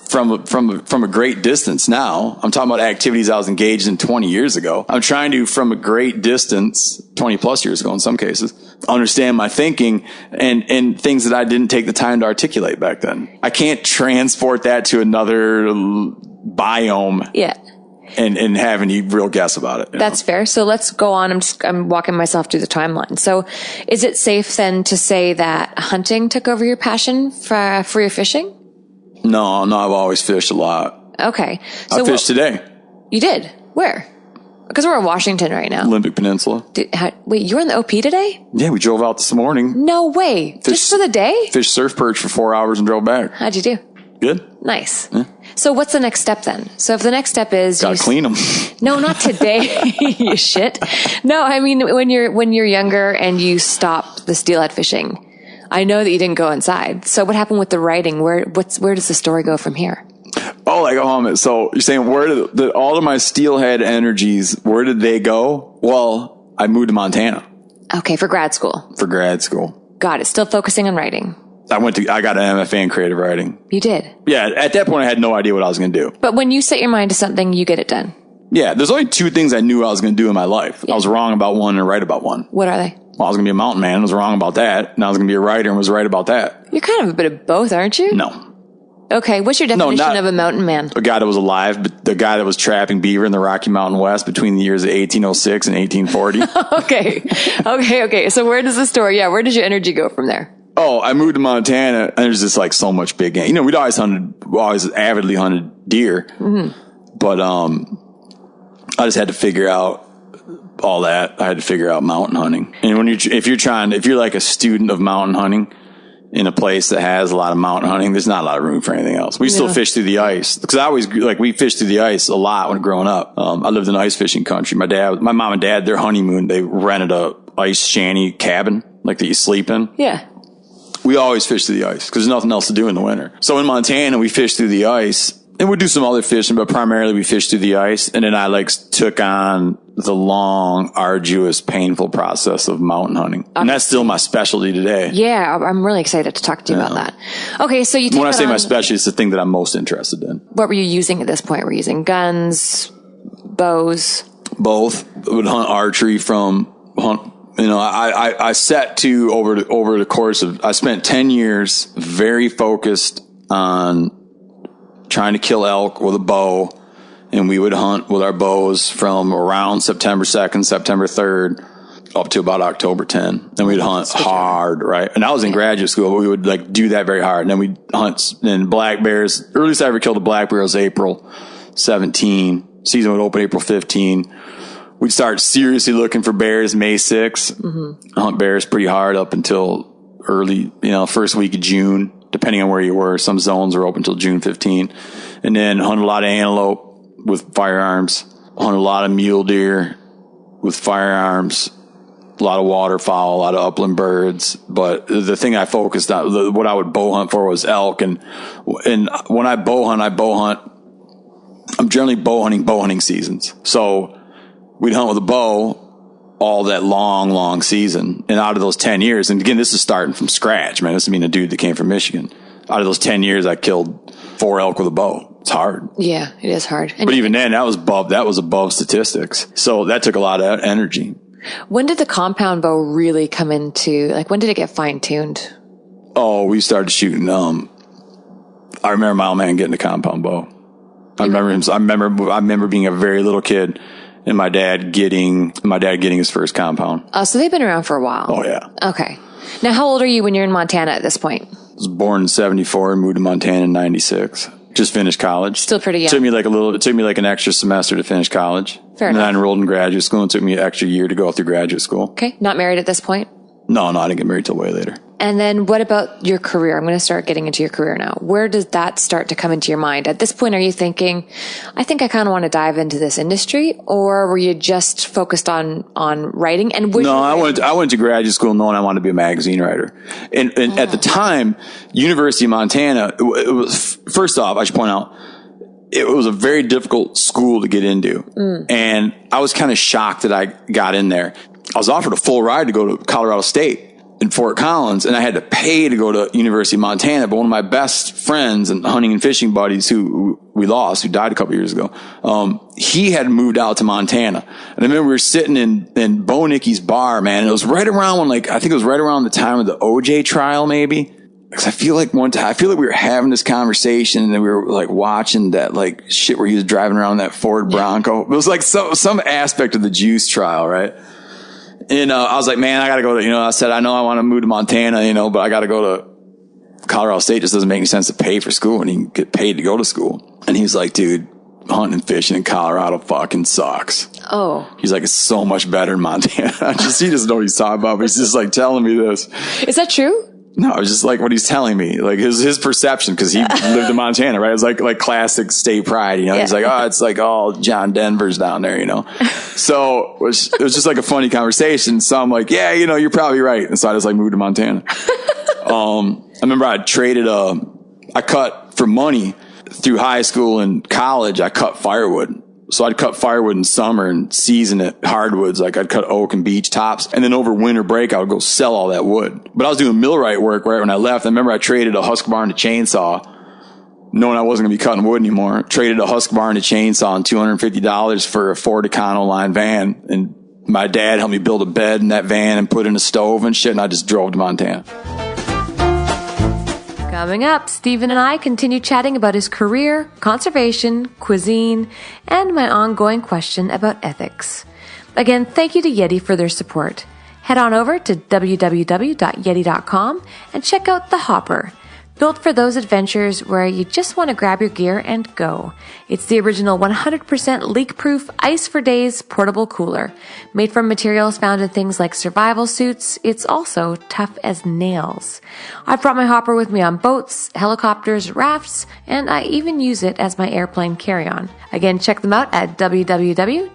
from a great distance now. I'm talking about activities I was engaged in 20 years ago. I'm trying to, from a great distance, 20 plus years ago in some cases, understand my thinking and things that I didn't take the time to articulate back then. I can't transport that to another biome. Yeah. And have any real guess about it. That's fair. So let's go on. I'm walking myself through the timeline. So is it safe then to say that hunting took over your passion for your fishing? No, I've always fished a lot. Okay. So I fished today. You did? Where? Because we're in Washington right now. Olympic Peninsula. Wait, you were in the OP today? Yeah, we drove out this morning. No way. Just for the day? Fished surf perch for 4 hours and drove back. How'd you do? Good. Nice. So what's the next step then? So if the next step is Gotta clean them. No, not today. You shit. No, I mean when you're younger and you stop the steelhead fishing. I know that you didn't go inside. So what happened with the writing? Where does the story go from here? Oh, like so you're saying where did all of my steelhead energies? Where did they go? Well, I moved to Montana. Okay, for grad school. Got it. Still focusing on writing. I got an MFA in creative writing. You did? Yeah. At that point, I had no idea what I was going to do. But when you set your mind to something, you get it done. Yeah. There's only two things I knew I was going to do in my life. Yeah. I was wrong about one and right about one. What are they? Well, I was going to be a mountain man and was wrong about that. And I was going to be a writer and was right about that. You're kind of a bit of both, aren't you? No. Okay. What's your definition of a mountain man? A guy that was alive, but the guy that was trapping beaver in the Rocky Mountain West between the years of 1806 and 1840. Okay. So where does the story, where does your energy go from there? Oh, I moved to Montana and there's just like so much big game. You know, we'd always avidly hunted deer. Mm-hmm. But, I just had to figure out all that. I had to figure out mountain hunting. And if you're like a student of mountain hunting in a place that has a lot of mountain hunting, there's not a lot of room for anything else. We still fish through the ice because we fished through the ice a lot when growing up. I lived in ice fishing country. My mom and dad, their honeymoon, they rented a ice shanty cabin like that you sleep in. Yeah. We always fish through the ice because there's nothing else to do in the winter. So in Montana, we fish through the ice and we'd do some other fishing, but primarily we fished through the ice. And then I took on the long, arduous, painful process of mountain hunting. And that's still my specialty today. Yeah. I'm really excited to talk to you about that. Okay. So when I say my specialty, it's the thing that I'm most interested in. What were you using at this point? Were you using guns, bows? Both. I would hunt archery I set to over the course of, I spent 10 years very focused on trying to kill elk with a bow. And we would hunt with our bows from around September 2nd, September 3rd, up to about October 10. And we'd hunt hard, right? And I was in graduate school, but we would do that very hard. And then we'd hunt in black bears. Earliest I ever killed a black bear was April 17. Season would open April 15. We'd start seriously looking for bears May 6. Mm-hmm. Hunt bears pretty hard up until early, first week of June, depending on where you were. Some zones are open until June 15. And then hunt a lot of antelope with firearms, hunt a lot of mule deer with firearms, a lot of waterfowl, a lot of upland birds. But the thing I focused on, what I would bow hunt for was elk. And when I bow hunt, I'm generally bow hunting seasons. So we'd hunt with a bow all that long season. And out of those 10 years, and again, this is starting from scratch, man. This is a dude that came from Michigan. Out of those 10 years, I killed 4 elk with a bow. It's hard. Yeah, it is hard. And but even then, that was above statistics. So that took a lot of energy. When did the compound bow really come into, when did it get fine-tuned? Oh, we started shooting. I remember my old man getting a compound bow. I remember being a very little kid and my dad getting his first compound. Oh, so they've been around for a while. Oh, yeah. Okay. Now, how old are you when you're in Montana at this point? I was born in 74 and moved to Montana in 96. Just finished college. Still pretty young. It took me an extra semester to finish college. Fair enough. And then I enrolled in graduate school and it took me an extra year to go through graduate school. Okay. Not married at this point? No, I didn't get married till way later. And then what about your career? I'm going to start getting into your career now. Where does that start to come into your mind? At this point, are you thinking, I think I kind of want to dive into this industry? Or were you just focused on writing? And I went to graduate school knowing I wanted to be a magazine writer. And at the time, University of Montana, it was, first off, I should point out, it was a very difficult school to get into. And I was kind of shocked that I got in there. I was offered a full ride to go to Colorado State in Fort Collins, and I had to pay to go to University of Montana. But one of my best friends and hunting and fishing buddies who we lost, who died a couple years ago, he had moved out to Montana. And I remember we were sitting in Bo Nicky's bar, man, and it was right around when, I think it was right around the time of the OJ trial, maybe. Because I feel like we were having this conversation and then we were watching that shit where he was driving around that Ford Bronco. It was some aspect of the Juice trial, right? And I was like, man, I got to go to, I said, I know I want to move to Montana, but I got to go to Colorado State. It just doesn't make any sense to pay for school and you can get paid to go to school. And he's like, dude, hunting and fishing in Colorado fucking sucks. Oh. He's like, it's so much better in Montana. He doesn't know what he's talking about, but he's just telling me this. Is that true? No, it was just like what he's telling me, like his perception, because he lived in Montana, right? It was like classic state pride, you know. He's like, oh, it's like all John Denver's down there, you know. So it was just like a funny conversation. So I'm like, yeah, you know, you're probably right. And so I just like moved to Montana. I remember I cut for money through high school and college. I cut firewood. So I'd cut firewood in summer and season it hardwoods. Like I'd cut oak and beech tops. And then over winter break, I would go sell all that wood. But I was doing millwright work right when I left. I remember I traded a Husqvarna to chainsaw, knowing I wasn't going to be cutting wood anymore. Traded a Husqvarna to chainsaw and $250 for a Ford Econoline van. And my dad helped me build a bed in that van and put in a stove and shit. And I just drove to Montana. Coming up, Stephen and I continue chatting about his career, conservation, cuisine, and my ongoing question about ethics. Again, thank you to Yeti for their support. Head on over to www.yeti.com and check out the Hopper, built for those adventures where you just want to grab your gear and go. It's the original 100% leak-proof, ice-for-days portable cooler. Made from materials found in things like survival suits, it's also tough as nails. I've brought my Hopper with me on boats, helicopters, rafts, and I even use it as my airplane carry-on. Again, check them out at www.yeti.com.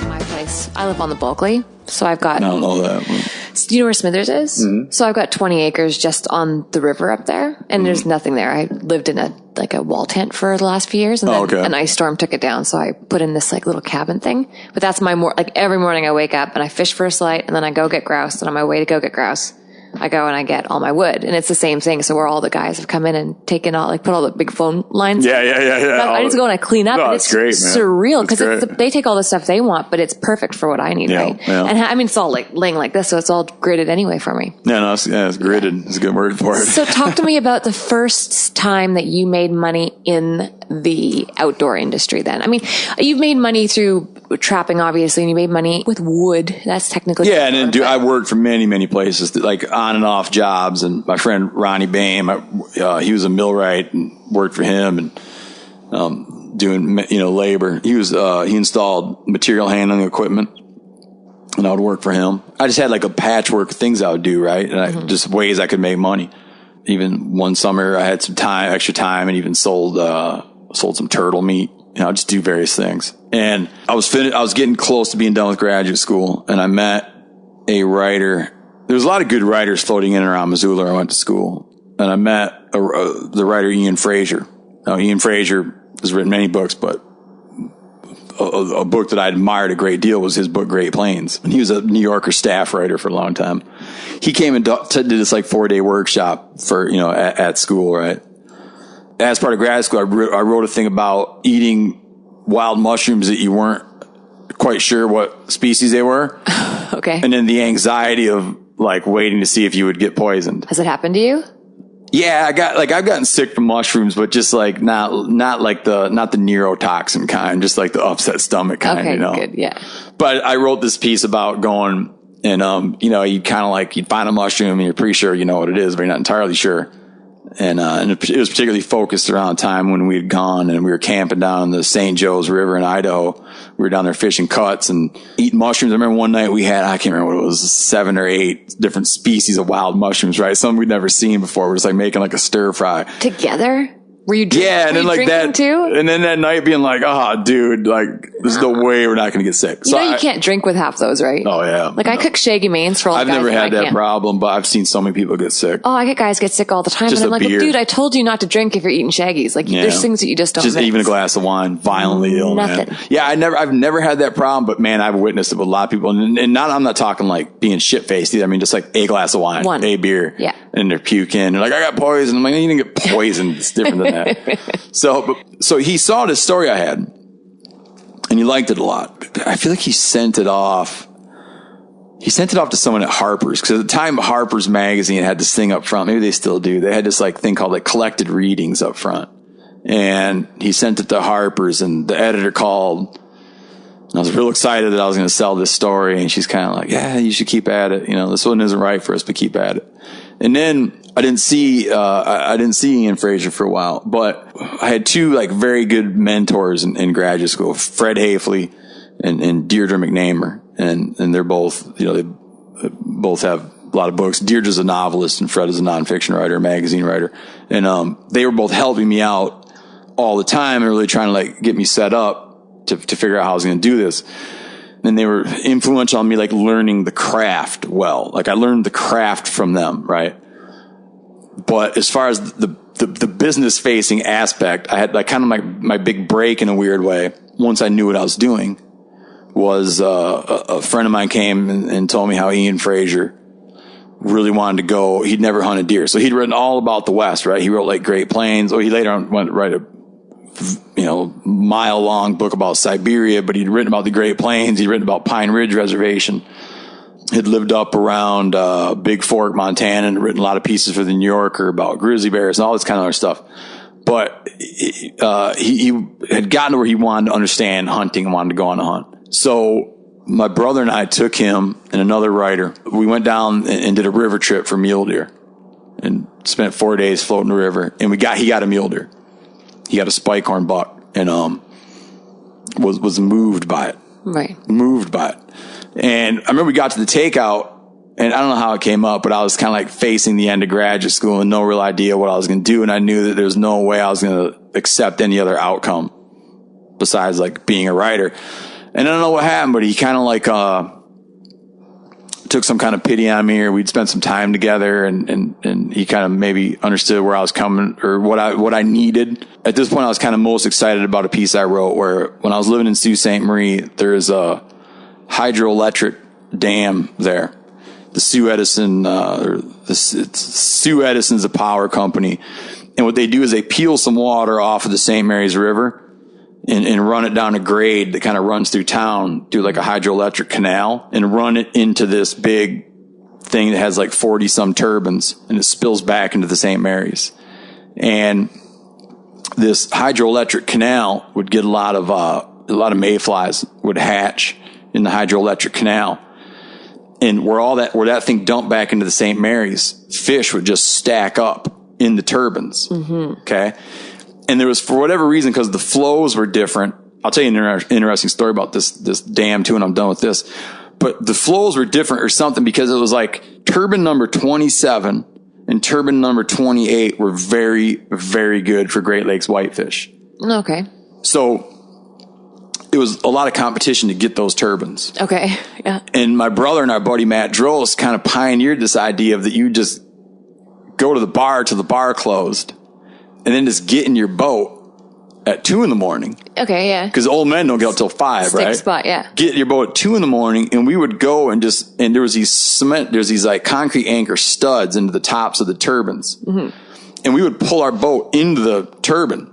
My place. I live on the Bulkley, so I've got... I don't know that. Do you know where Smithers is? Mm-hmm. So I've got 20 acres just on the river up there, and there's nothing there. I lived in a wall tent for the last few years, and then an ice storm took it down, so I put in this little cabin thing. But that's my every morning I wake up and I fish for a sight, and then I go get grouse, and on my way to go get grouse, I go and I get all my wood, and it's the same thing. So where all the guys have come in and taken put all the big phone lines. Yeah. I just go and I clean up, and it's great, surreal because they take all the stuff they want, but it's perfect for what I need, right? Yeah. And I mean, it's all laying like this, so it's all gridded anyway for me. It's gridded. It's a good word for it. So talk to me about the first time that you made money in the outdoor industry. Then, I mean, you've made money through trapping, obviously, and you made money with wood. That's technically and then I worked for many places, like on and off jobs. And my friend Ronnie Bame, he was a millwright and worked for him and doing labor. He installed material handling equipment, and I would work for him. I just had like a patchwork of things I would do, right, and just ways I could make money. Even one summer, I had some extra time, and even sold some turtle meat. Just do various things. And I was getting close to being done with graduate school, and I met a writer. There was a lot of good writers floating in and around Missoula where I went to school. And I met the writer Ian Fraser. Now, Ian Fraser has written many books, but a book that I admired a great deal was his book, Great Plains. And he was a New Yorker staff writer for a long time. He came and did this 4-day workshop for, at school, right? As part of grad school, I wrote a thing about eating wild mushrooms that you weren't quite sure what species they were. Okay. And then the anxiety of waiting to see if you would get poisoned. Has it happened to you? Yeah, I've gotten sick from mushrooms, but just not the neurotoxin kind, just the upset stomach kind, Okay, good, yeah. But I wrote this piece about going and, you'd you'd find a mushroom and you're pretty sure you know what it is, but you're not entirely sure. And it was particularly focused around a time when we had gone and we were camping down the St. Joe's River in Idaho. We were down there fishing cuts and eating mushrooms. I remember one night we had, I can't remember what it was, 7 or 8 different species of wild mushrooms, right? Some we'd never seen before. We're just making a stir fry. Together? Were you drinking? Yeah, and then that too? And then that night being dude, there's no way we're not going to get sick. You can't drink with half those, right? Oh yeah. I cook shaggy mains for all the guys. I've never had that problem, but I've seen so many people get sick. Oh, I get guys get sick all the time. Just and I'm beer. dude, I told you not to drink if you're eating shaggies. There's things that you just don't Just mix. even a glass of wine, violently ill, Nothing. man. Yeah, I've never had that problem, but man, I've witnessed it with a lot of people. And I'm not talking being shit-faced either. I mean, just a glass of wine, a beer. Yeah. And they're puking. They're I got poisoned. I'm like, you didn't get poisoned. It's different than that. So he saw this story I had, and he liked it a lot. I feel like he sent it off. He sent it off to someone at Harper's, because at the time Harper's Magazine had this thing up front. Maybe they still do. They had this thing called collected readings up front, and he sent it to Harper's, and the editor called. And I was real excited that I was going to sell this story, and she's kind of yeah, you should keep at it. This one isn't right for us, but keep at it. And then I didn't see Ian Fraser for a while, but I had 2 very good mentors in graduate school, Fred Hafley and Deirdre McNamara. And they're both, both have a lot of books. Deirdre's a novelist and Fred is a nonfiction writer, magazine writer. And they were both helping me out all the time and really trying to like get me set up to figure out how I was going to do this. And they were influential on me, like learning the craft well. Like I learned the craft from them, right? But as far as the business facing aspect, I had like kind of my big break in a weird way. Once I knew what I was doing was, a friend of mine came and told me how Ian Fraser really wanted to go. He'd never hunted deer. So he'd written all about the West, right? He wrote like Great Plains, or he later on went write a, mile long book about Siberia, but he'd written about the Great Plains. He'd written about Pine Ridge Reservation. Had lived up around, Big Fork, Montana, and written a lot of pieces for the New Yorker about grizzly bears and all this kind of other stuff. But, he had gotten to where he wanted to understand hunting and wanted to go on a hunt. So my brother and I took him and another writer. We went down and did a river trip for mule deer and spent 4 days floating the river. And he got a mule deer. He got a spike-horn buck and, was moved by it. Right. Moved by it. And I remember we got to the takeout and I don't know how it came up, but I was kind of like facing the end of graduate school and no real idea what I was going to do. And I knew that there's no way I was going to accept any other outcome besides like being a writer. And I don't know what happened, but he kind of like, took some kind of pity on me, or we'd spent some time together and he kind of maybe understood where I was coming or what I needed. At this point, I was kind of most excited about a piece I wrote where when I was living in Sault Ste. Marie, there's a hydroelectric dam there. The Sue Edison, Sue Edison's a power company. And what they do is they peel some water off of the St. Mary's River and run it down a grade that kind of runs through town, do like a hydroelectric canal and run it into this big thing that has like 40 some turbines and it spills back into the St. Mary's. And this hydroelectric canal would get a lot of mayflies would hatch in the hydroelectric canal. And where that thing dumped back into the St. Mary's, fish would just stack up in the turbines. Mm-hmm. Okay. And there was, for whatever reason, because the flows were different. I'll tell you an interesting story about this dam too, and I'm done with this. But the flows were different or something because it was like turbine number 27 and turbine number 28 were very, very good for Great Lakes whitefish. Okay. So it was a lot of competition to get those turbines. Okay. Yeah. And my brother and our buddy Matt Drost kind of pioneered this idea of that you just go to the bar till the bar closed and then just get in your boat at 2 a.m. Okay, yeah. Because old men don't get up till 5, Stick right? spot, yeah. Get in your boat at 2 a.m. and we would go and there was these like concrete anchor studs into the tops of the turbines. Mm-hmm. And we would pull our boat into the turbine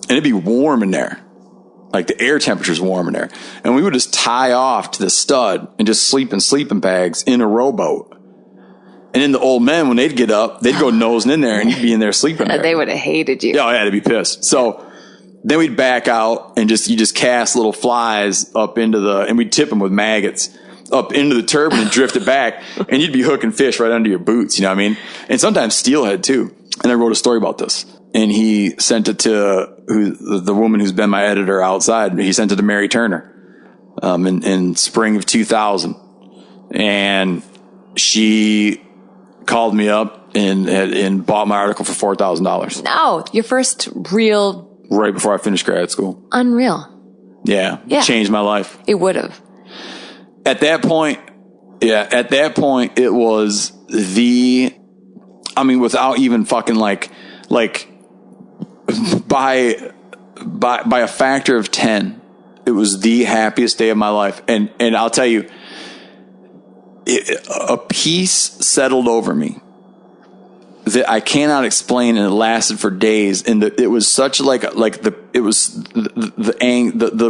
and it'd be warm in there. Like the air temperature's warm in there. And we would just tie off to the stud and just sleep in sleeping bags in a rowboat. And then the old men, when they'd get up, they'd go nosing in there and you'd be in there sleeping there. They would have hated you. Oh, yeah, they'd be pissed. So then we'd back out and you just cast little flies up into and we'd tip them with maggots up into the turbine and drift it back. And you'd be hooking fish right under your boots, you know what I mean? And sometimes steelhead too. And I wrote a story about this. And he sent it to the woman who's been my editor outside. He sent it to Mary Turner in spring of 2000. And she called me up and bought my article for $4,000. No, your first real... Right before I finished grad school. Unreal. Yeah. Changed my life. It would have. At that point, it was without even fucking like by a factor of 10, it was the happiest day of my life. And I'll tell you, a peace settled over me that I cannot explain, and it lasted for days. And it was such the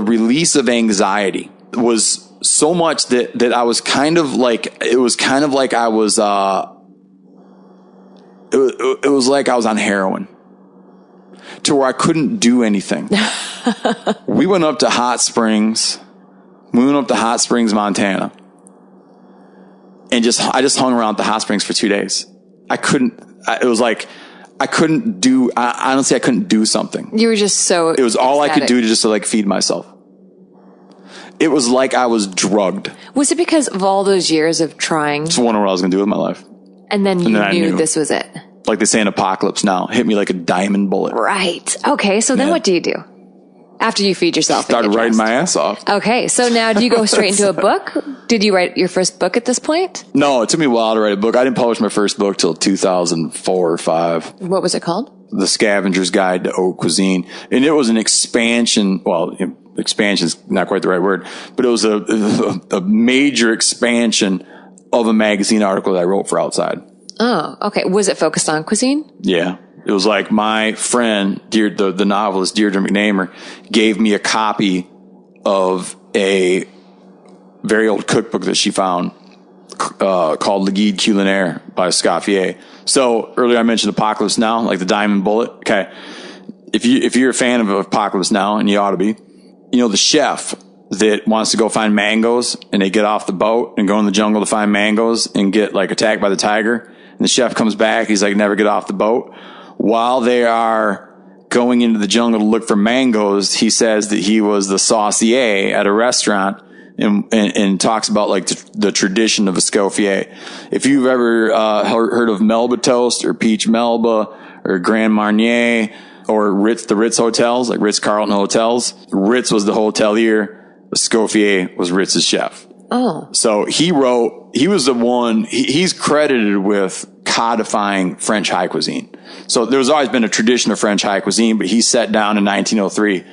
release of anxiety was so much that I was kind of like, it was like I was on heroin to where I couldn't do anything. We went up to Hot Springs, Montana. And I just hung around the Hot Springs for 2 days. I couldn't do something. You were just so it was all ecstatic. I could do to just to like feed myself. It was like I was drugged. Was it because of all those years of trying? Just wondering what I was going to do with my life. And then you knew this was it. Like they say in Apocalypse Now, hit me like a diamond bullet. Right. Okay, so then what do you do? After you feed yourself? Started writing my ass off. Okay, so now do you go straight into a book? Did you write your first book at this point? No, it took me a while to write a book. I didn't publish my first book till 2004 or 5. What was it called? The Scavengers Guide to Haute Cuisine. And it was an expansion. Well, expansion is not quite the right word, but it was a major expansion of a magazine article that I wrote for Outside. Oh, okay. Was it focused on cuisine? Yeah. It was like my friend, the novelist Deirdre McNamara, gave me a copy of a very old cookbook that she found called Le Guide Culinary by Scaffier. So earlier I mentioned Apocalypse Now, like the diamond bullet. Okay. If you're a fan of Apocalypse Now, and you ought to be, you know, the chef that wants to go find mangoes and they get off the boat and go in the jungle to find mangoes and get like attacked by the tiger. And the chef comes back. He's like, never get off the boat. While they are going into the jungle to look for mangoes, he says that he was the saucier at a restaurant and talks about like the tradition of Escoffier. If you've ever heard of Melba toast or peach Melba or Grand Marnier or the Ritz hotels, like Ritz-Carlton hotels, Ritz was the hotelier. Escoffier was Ritz's chef. Oh. So he was the one, he's credited with codifying French high cuisine. So there's always been a tradition of French high cuisine, but he sat down in 1903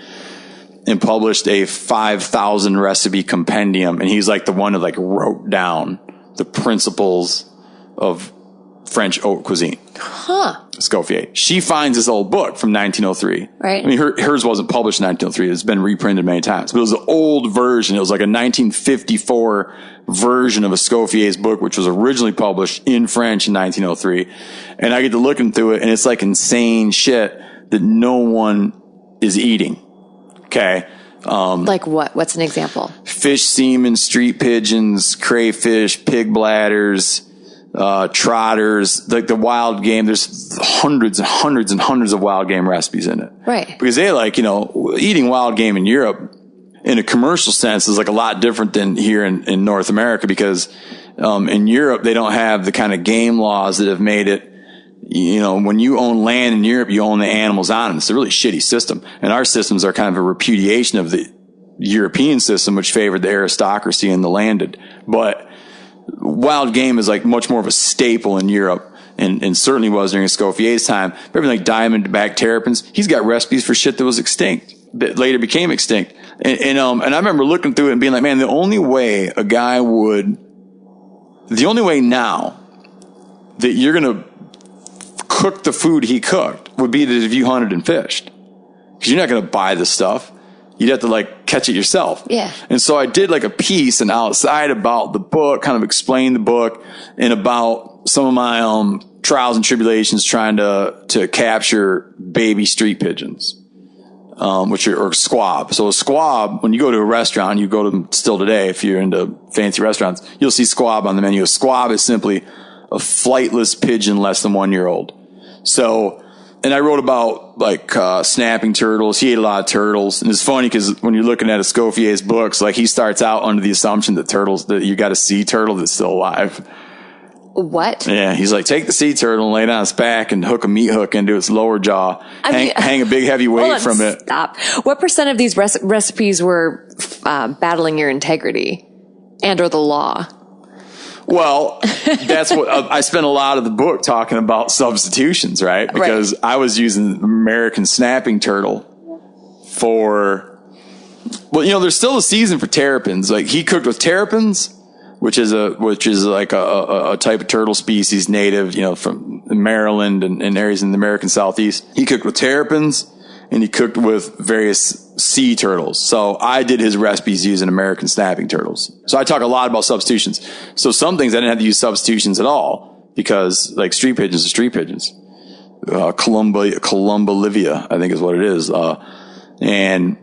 and published a 5,000 recipe compendium. And he's like the one that like wrote down the principles of French haute cuisine. Huh. Escoffier. She finds this old book from 1903. Right. I mean, hers wasn't published in 1903. It's been reprinted many times. But it was an old version. It was like a 1954 version of Escoffier's book, which was originally published in French in 1903. And I get to looking through it, and it's like insane shit that no one is eating. Okay. Like what? What's an example? Fish semen, street pigeons, crayfish, pig bladders, trotters, like the wild game. There's hundreds and hundreds and hundreds of wild game recipes in it. Right. Because they like, eating wild game in Europe in a commercial sense is like a lot different than here in North America, because in Europe, they don't have the kind of game laws that have made it, when you own land in Europe, you own the animals on it. It's a really shitty system. And our systems are kind of a repudiation of the European system, which favored the aristocracy and the landed. But wild game is like much more of a staple in Europe, and certainly was during Escoffier's time. Everything like diamondback terrapins, he's got recipes for shit that was extinct, that later became extinct. And I remember looking through it and being like, man, the only way now that you're going to cook the food he cooked would be that if you hunted and fished. Because you're not going to buy the stuff. You'd have to like catch it yourself. Yeah. And so I did like a piece and outside about the book, kind of explained the book and about some of my trials and tribulations trying to capture baby street pigeons, or squab. So a squab, when you go to a restaurant, you go to them still today, if you're into fancy restaurants, you'll see squab on the menu. A squab is simply a flightless pigeon less than 1 year old. So, and I wrote about like snapping turtles. He ate a lot of turtles. And it's funny because when you're looking at Escoffier's books, like he starts out under the assumption that you got a sea turtle that's still alive. What? Yeah, he's like, take the sea turtle and lay it on its back and hook a meat hook into its lower jaw. Hang a big heavy weight from it. Stop. What % of these recipes were battling your integrity and or the law? Well, that's what I spent a lot of the book talking about substitutions, right? Because I was using American snapping turtle there's still a season for terrapins. Like he cooked with terrapins, which is like a type of turtle species native, from Maryland and areas in the American Southeast. He cooked with terrapins and he cooked with various sea turtles. So I did his recipes using American snapping turtles. So I talk a lot about substitutions. So some things I didn't have to use substitutions at all because like street pigeons are street pigeons. Columbolivia, I think is what it is. And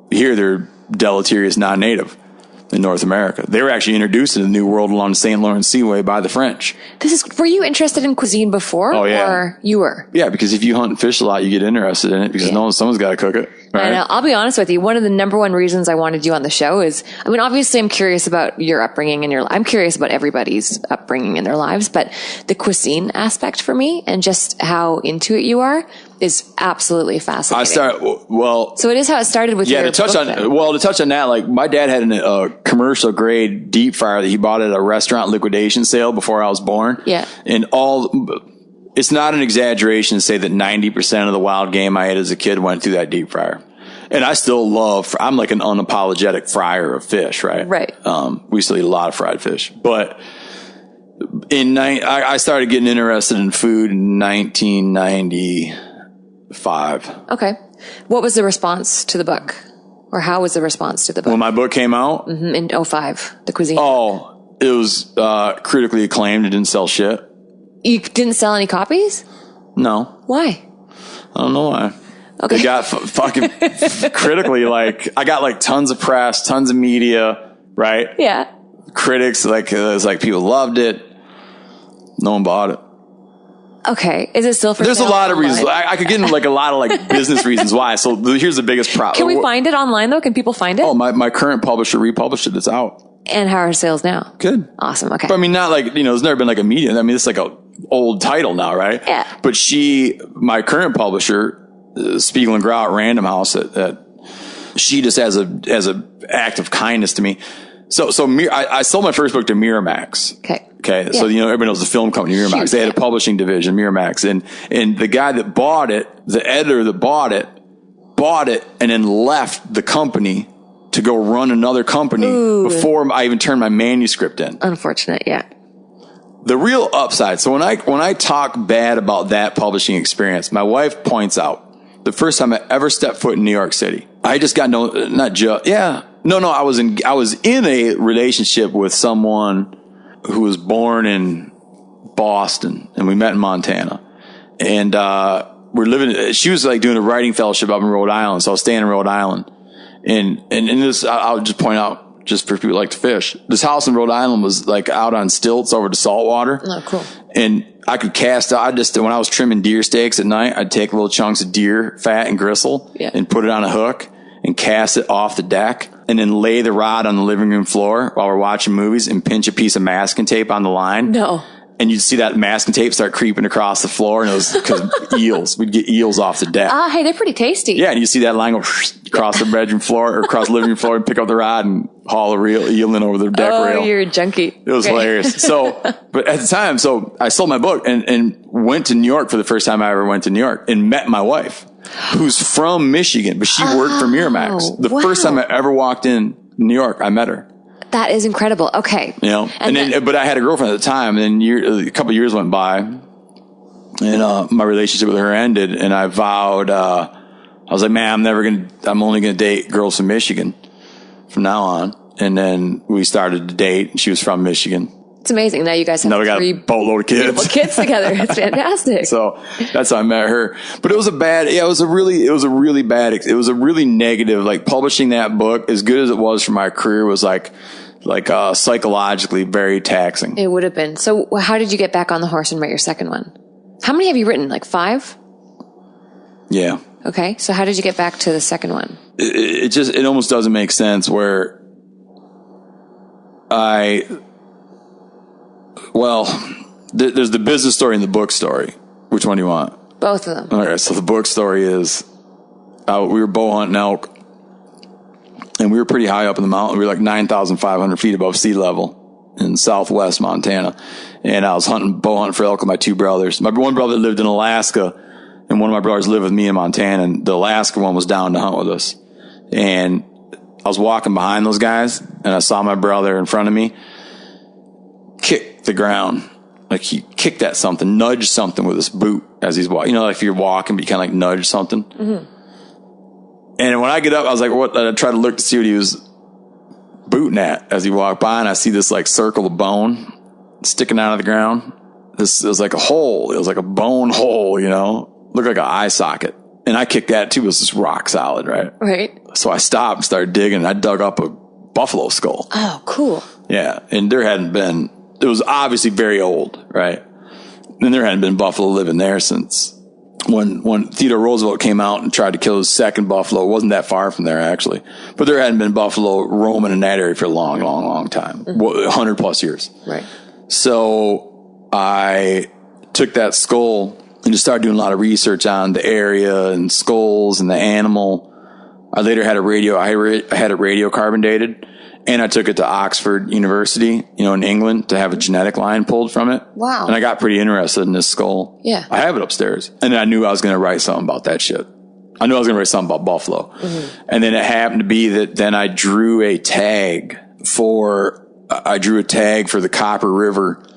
here they're deleterious non-native. in North America. They were actually introduced to the New World along the St. Lawrence Seaway by the French. Were you interested in cuisine before? Oh, yeah. Or you were? Yeah, because if you hunt and fish a lot, you get interested in it because someone's got to cook it. Right? And I'll be honest with you. One of the number one reasons I wanted you on the show is, I mean, obviously I'm curious about your upbringing and I'm curious about everybody's upbringing in their lives, but the cuisine aspect for me and just how into it you are is absolutely fascinating. So it is how it started with your to touch on that, like my dad had a commercial grade deep fryer that he bought at a restaurant liquidation sale before I was born. Yeah. And it's not an exaggeration to say that 90% of the wild game I ate as a kid went through that deep fryer. And I still I'm like an unapologetic fryer of fish, right? Right. We used to eat a lot of fried fish, but I started getting interested in food in 1995. Okay. What was the response to the book? Or how was the response to the book? When my book came out? Mm-hmm, in 2005, the Cuisine. Oh, it was critically acclaimed. It didn't sell shit. You didn't sell any copies? No. Why? I don't know why. Okay. It got fucking critically, like, I got like tons of press, tons of media, right? Yeah. Critics, like, it was like people loved it. No one bought it. Okay. Is it still for There's sale a lot of online? reasons. I could get into like a lot of like business reasons why. So here's the biggest problem. Can we find it online though? Can people find it? Oh, my current publisher republished it. It's out. And how are sales now? Good. Awesome. Okay. But I mean, not like, there's never been like a media. I mean, it's like a old title now, right? Yeah. But my current publisher, Spiegel and Grau at Random House, she just as a act of kindness to me. So I sold my first book to Miramax. Okay. Okay. Yeah. So, everybody knows the film company, Miramax. Huge, they had a publishing division, Miramax. And the guy that bought it, the editor that bought it and then left the company to go run another company before I even turned my manuscript in. Unfortunate. Yeah. The real upside. So when I talk bad about that publishing experience, my wife points out the first time I ever stepped foot in New York City, I just got I was in a relationship with someone who was born in Boston and we met in Montana. And, she was like doing a writing fellowship up in Rhode Island. So I was staying in Rhode Island. And this, I'll just point out, just for people who like to fish, this house in Rhode Island was like out on stilts over the saltwater. Oh, cool. And I could cast out, when I was trimming deer steaks at night, I'd take little chunks of deer fat and gristle and put it on a hook and cast it off the deck and then lay the rod on the living room floor while we're watching movies and pinch a piece of masking tape on the line. No. And you'd see that masking tape start creeping across the floor, and it was because eels. We'd get eels off the deck. Hey, they're pretty tasty. Yeah, and you see that line go across the bedroom floor or across the living room floor and pick up the rod and haul a real eel in over the deck rail. Oh, you're a junkie. It was hilarious. So, but at the time, I sold my book and went to New York for the first time I ever went to New York and met my wife, who's from Michigan, but she worked for Miramax. The first time I ever walked in New York, I met her. That is incredible. Okay. But I had a girlfriend at the time, and then a couple of years went by, and my relationship with her ended, and I vowed, I was like, man, I'm only gonna date girls from Michigan from now on. And then we started to date, and she was from Michigan. It's amazing. Now you guys have we got a boatload of kids. Kids together. It's fantastic. So that's how I met her. But it was a really negative, like publishing that book, as good as it was for my career, was like psychologically very taxing. It would have been. So how did you get back on the horse and write your second one? How many have you written? Like 5? Yeah. Okay. So how did you get back to the second one? It almost doesn't make sense where there's the business story and the book story. Which one do you want? Both of them. All right. So the book story is, we were bow hunting elk. And we were pretty high up in the mountain. We were like 9,500 feet above sea level in southwest Montana. And I was bow hunting for elk with my 2 brothers. My one brother lived in Alaska, and one of my brothers lived with me in Montana. And the Alaska one was down to hunt with us. And I was walking behind those guys, and I saw my brother in front of me kick the ground. Like he kicked at something, nudged something with his boot as he's walking. Like if you're walking, but you kind of like nudge something. Mm-hmm. And when I get up, I was like, what? I tried to look to see what he was booting at as he walked by, and I see this like circle of bone sticking out of the ground. It was like a hole. It was like a bone hole, looked like an eye socket. And I kicked that too. It was just rock solid, right? Right. So I stopped and started digging. I dug up a buffalo skull. Oh, cool. Yeah. And it was obviously very old, right? And there hadn't been buffalo living there since when Theodore Roosevelt came out and tried to kill his second buffalo. It wasn't that far from there, actually. But there hadn't been buffalo roaming in that area for a long, long, long time. 100 plus years. Right. So I took that skull and just started doing a lot of research on the area and skulls and the animal. I later had I had it radiocarbon dated, and I took it to Oxford University, in England, to have a genetic line pulled from it. Wow. And I got pretty interested in this skull. Yeah. I have it upstairs. And then I knew I was going to write something about that shit. I knew I was going to write something about buffalo. Mm-hmm. And then it happened to be that then I drew a tag for the Copper River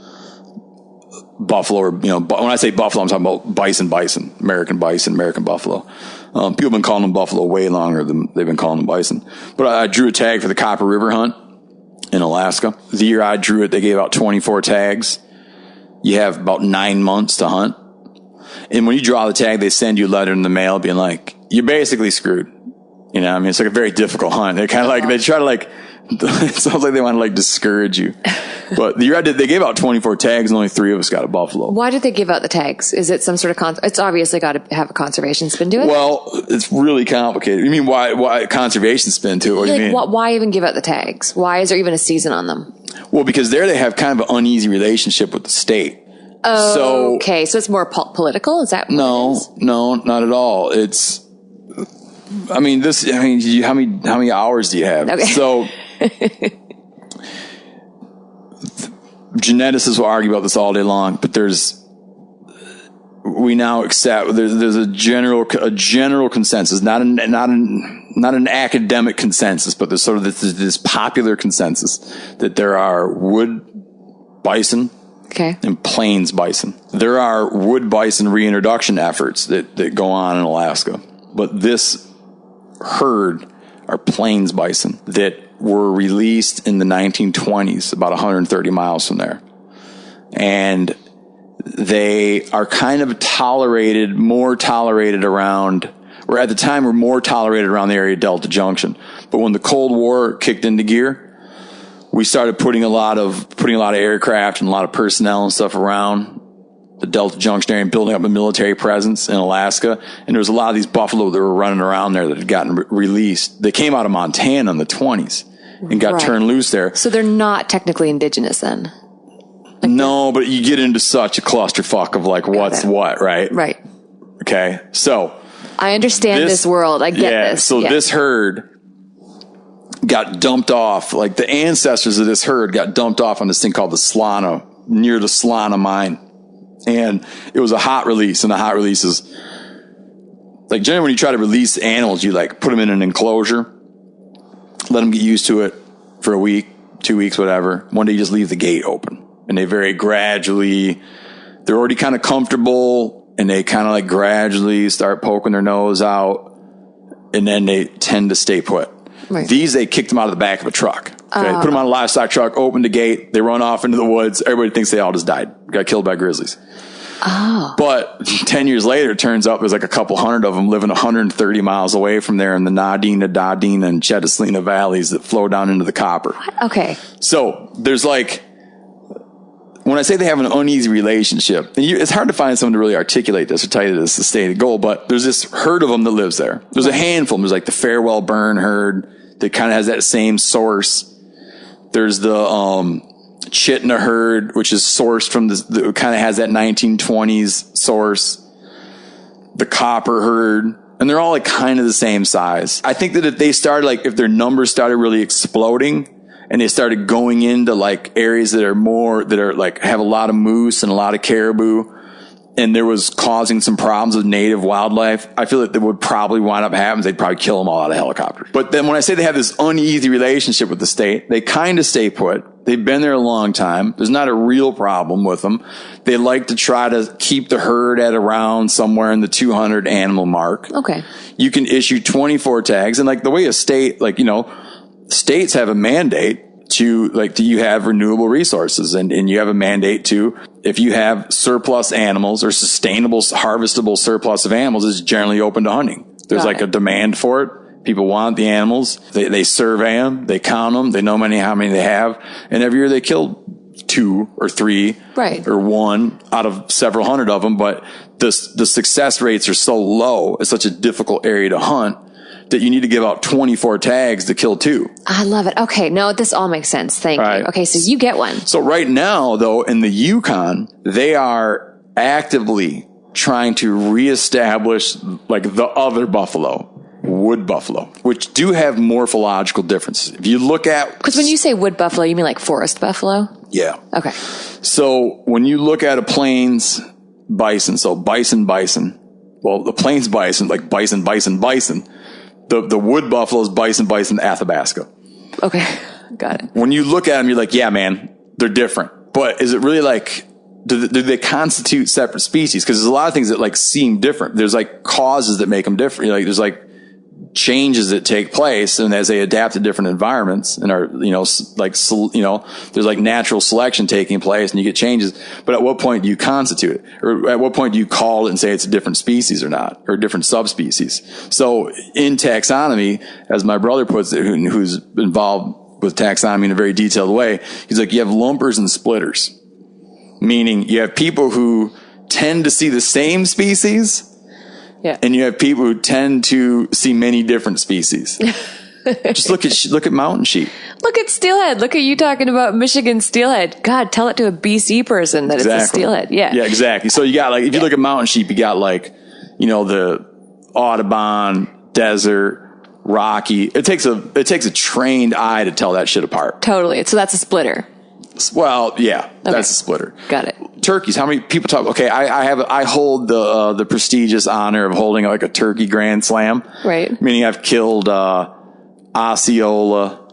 buffalo, or, when I say buffalo, I'm talking about bison, American buffalo. People have been calling them buffalo way longer than they've been calling them bison. But I drew a tag for the Copper River hunt in Alaska. The year I drew it, they gave out 24 tags. You have about 9 months to hunt. And when you draw the tag, they send you a letter in the mail being like, you're basically screwed. It's like a very difficult hunt. They kind of they try to it sounds like they want to discourage you. But the year I did, they gave out 24 tags and only 3 of us got a buffalo. Why did they give out the tags? Is it some sort of it's obviously got to have a conservation spin to it? Well, it's really complicated. You mean why conservation spin to it? What do you mean? Why even give out the tags? Why is there even a season on them? Well, because there they have kind of an uneasy relationship with the state. Oh, okay. So it's more political? Is that what it is? No, not at all. How many hours do you have? Okay. So geneticists will argue about this all day long, but we now accept there's a general consensus, not an academic consensus, but there's sort of this popular consensus that there are wood bison. Okay. And plains bison. There are wood bison reintroduction efforts that go on in Alaska, but this herd are plains bison that were released in the 1920s, about 130 miles from there. And they are kind of more tolerated around, or at the time were more tolerated around the area of Delta Junction. But when the Cold War kicked into gear, we started putting a lot of aircraft and a lot of personnel and stuff around the Delta Junction area and building up a military presence in Alaska. And there was a lot of these buffalo that were running around there that had gotten released. They came out of Montana in the 20s and got turned loose there. So they're not technically indigenous then? No, but you get into such a clusterfuck of what's what, right? Right. Okay. So I understand this world. I get this. So this herd got dumped off, the ancestors of this herd got dumped off on this thing called the Solana, near the Solana mine. And it was a hot release, and the hot release is generally when you try to release animals, you put them in an enclosure, let them get used to it for a week, 2 weeks, whatever. One day you just leave the gate open, and they very gradually, they're already kind of comfortable, and they kind of gradually start poking their nose out, and then they tend to stay put. Right. These, they kicked them out of the back of a truck. Okay? Put them on a livestock truck, opened the gate, they run off into the woods. Everybody thinks they all just died, got killed by grizzlies. Oh. But 10 years later, it turns out there's a couple hundred of them living 130 miles away from there in the Nadina, Dadina, and Chetislina valleys that flow down into the Copper. What? Okay. So there's when I say they have an uneasy relationship, it's hard to find someone to really articulate this or tell you that it's the stated goal, but there's this herd of them that lives there. There's a handful. There's the Farewell Burn herd that kind of has that same source. There's the Chitna herd, which is sourced from that kind of has that 1920s source. The Copper herd. And they're all kind of the same size. I think that if they started, if their numbers started really exploding, and they started going into areas that are have a lot of moose and a lot of caribou, and there was causing some problems with native wildlife, I feel that would probably wind up happening. They'd probably kill them all out of helicopters. But then when I say they have this uneasy relationship with the state, they kind of stay put. They've been there a long time. There's not a real problem with them. They like to try to keep the herd at around somewhere in the 200 animal mark. Okay. You can issue 24 tags, and the way a state, states have a mandate to you have renewable resources, and you have a mandate to, if you have surplus animals or sustainable harvestable surplus of animals, it's generally open to hunting. There's a demand for it. People want the animals. They survey them. They count them. They know how many they have. And every year they kill 2 or 3 or 1 out of several hundred of them. But the success rates are so low. It's such a difficult area to hunt that you need to give out 24 tags to kill 2. I love it. Okay. No, this all makes sense. Thank you. Okay. So you get one. So right now, though, in the Yukon, they are actively trying to reestablish like the other buffalo. Wood buffalo, which do have morphological differences. If you look at... Because when you say wood buffalo, you mean like forest buffalo? Yeah. Okay. So when you look at a plains bison, so bison, well, the plains bison, like bison, the wood buffalo is bison, Athabasca. Okay. Got it. When you look at them, you're like, yeah, man, they're different. But is it really like... Do they constitute separate species? Because there's a lot of things that like seem different. There's like causes that make them different. Like there's like changes that take place, and as they adapt to different environments and are, there's like natural selection taking place and you get changes. But at what point do you constitute it? Or at what point do you call it and say it's a different species or not, or different subspecies? So in taxonomy, as my brother puts it, who's involved with taxonomy in a very detailed way, he's like, you have lumpers and splitters, meaning you have people who tend to see the same species. Yeah. And you have people who tend to see many different species. Just look at mountain sheep. Look at steelhead. Look at you talking about Michigan steelhead. God, tell it to a BC person that it's a steelhead. Yeah. Yeah, exactly. So you got like, if you look at mountain sheep, you got like, the Audubon, desert, Rocky. It takes a trained eye to tell that shit apart. Totally. So that's a splitter. Well, yeah, that's a splitter. Got it. Turkeys. How many people talk? Okay, I hold the prestigious honor of holding like a turkey grand slam. Right. Meaning I've killed Osceola,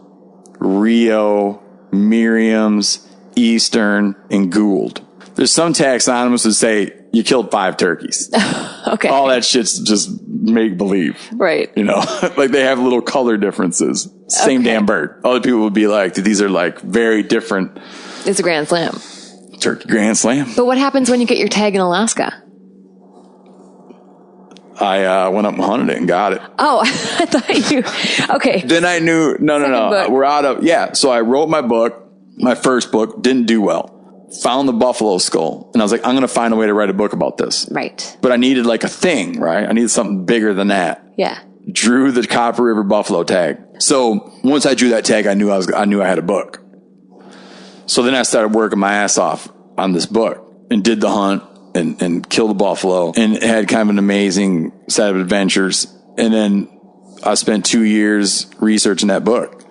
Rio, Miriam's, Eastern, and Gould. There's some taxonomists who say you killed 5 turkeys. Okay. All that shit's just make believe. Right. Like they have little color differences. Same damn bird. Other people would be like, these are like very different. It's a grand slam. Turkey grand slam. But what happens when you get your tag in Alaska? I went up and hunted it and got it. Oh, I thought you... Okay. Then I knew, no. Book. We're out of... Yeah, so I wrote my book, my first book, didn't do well. Found the buffalo skull. And I was like, I'm going to find a way to write a book about this. Right. But I needed like a thing, right? I needed something bigger than that. Yeah. Drew the Copper River buffalo tag. So once I drew that tag, I knew I had a book. So then I started working my ass off on this book and did the hunt and killed the buffalo and had kind of an amazing set of adventures. And then I spent 2 years researching that book.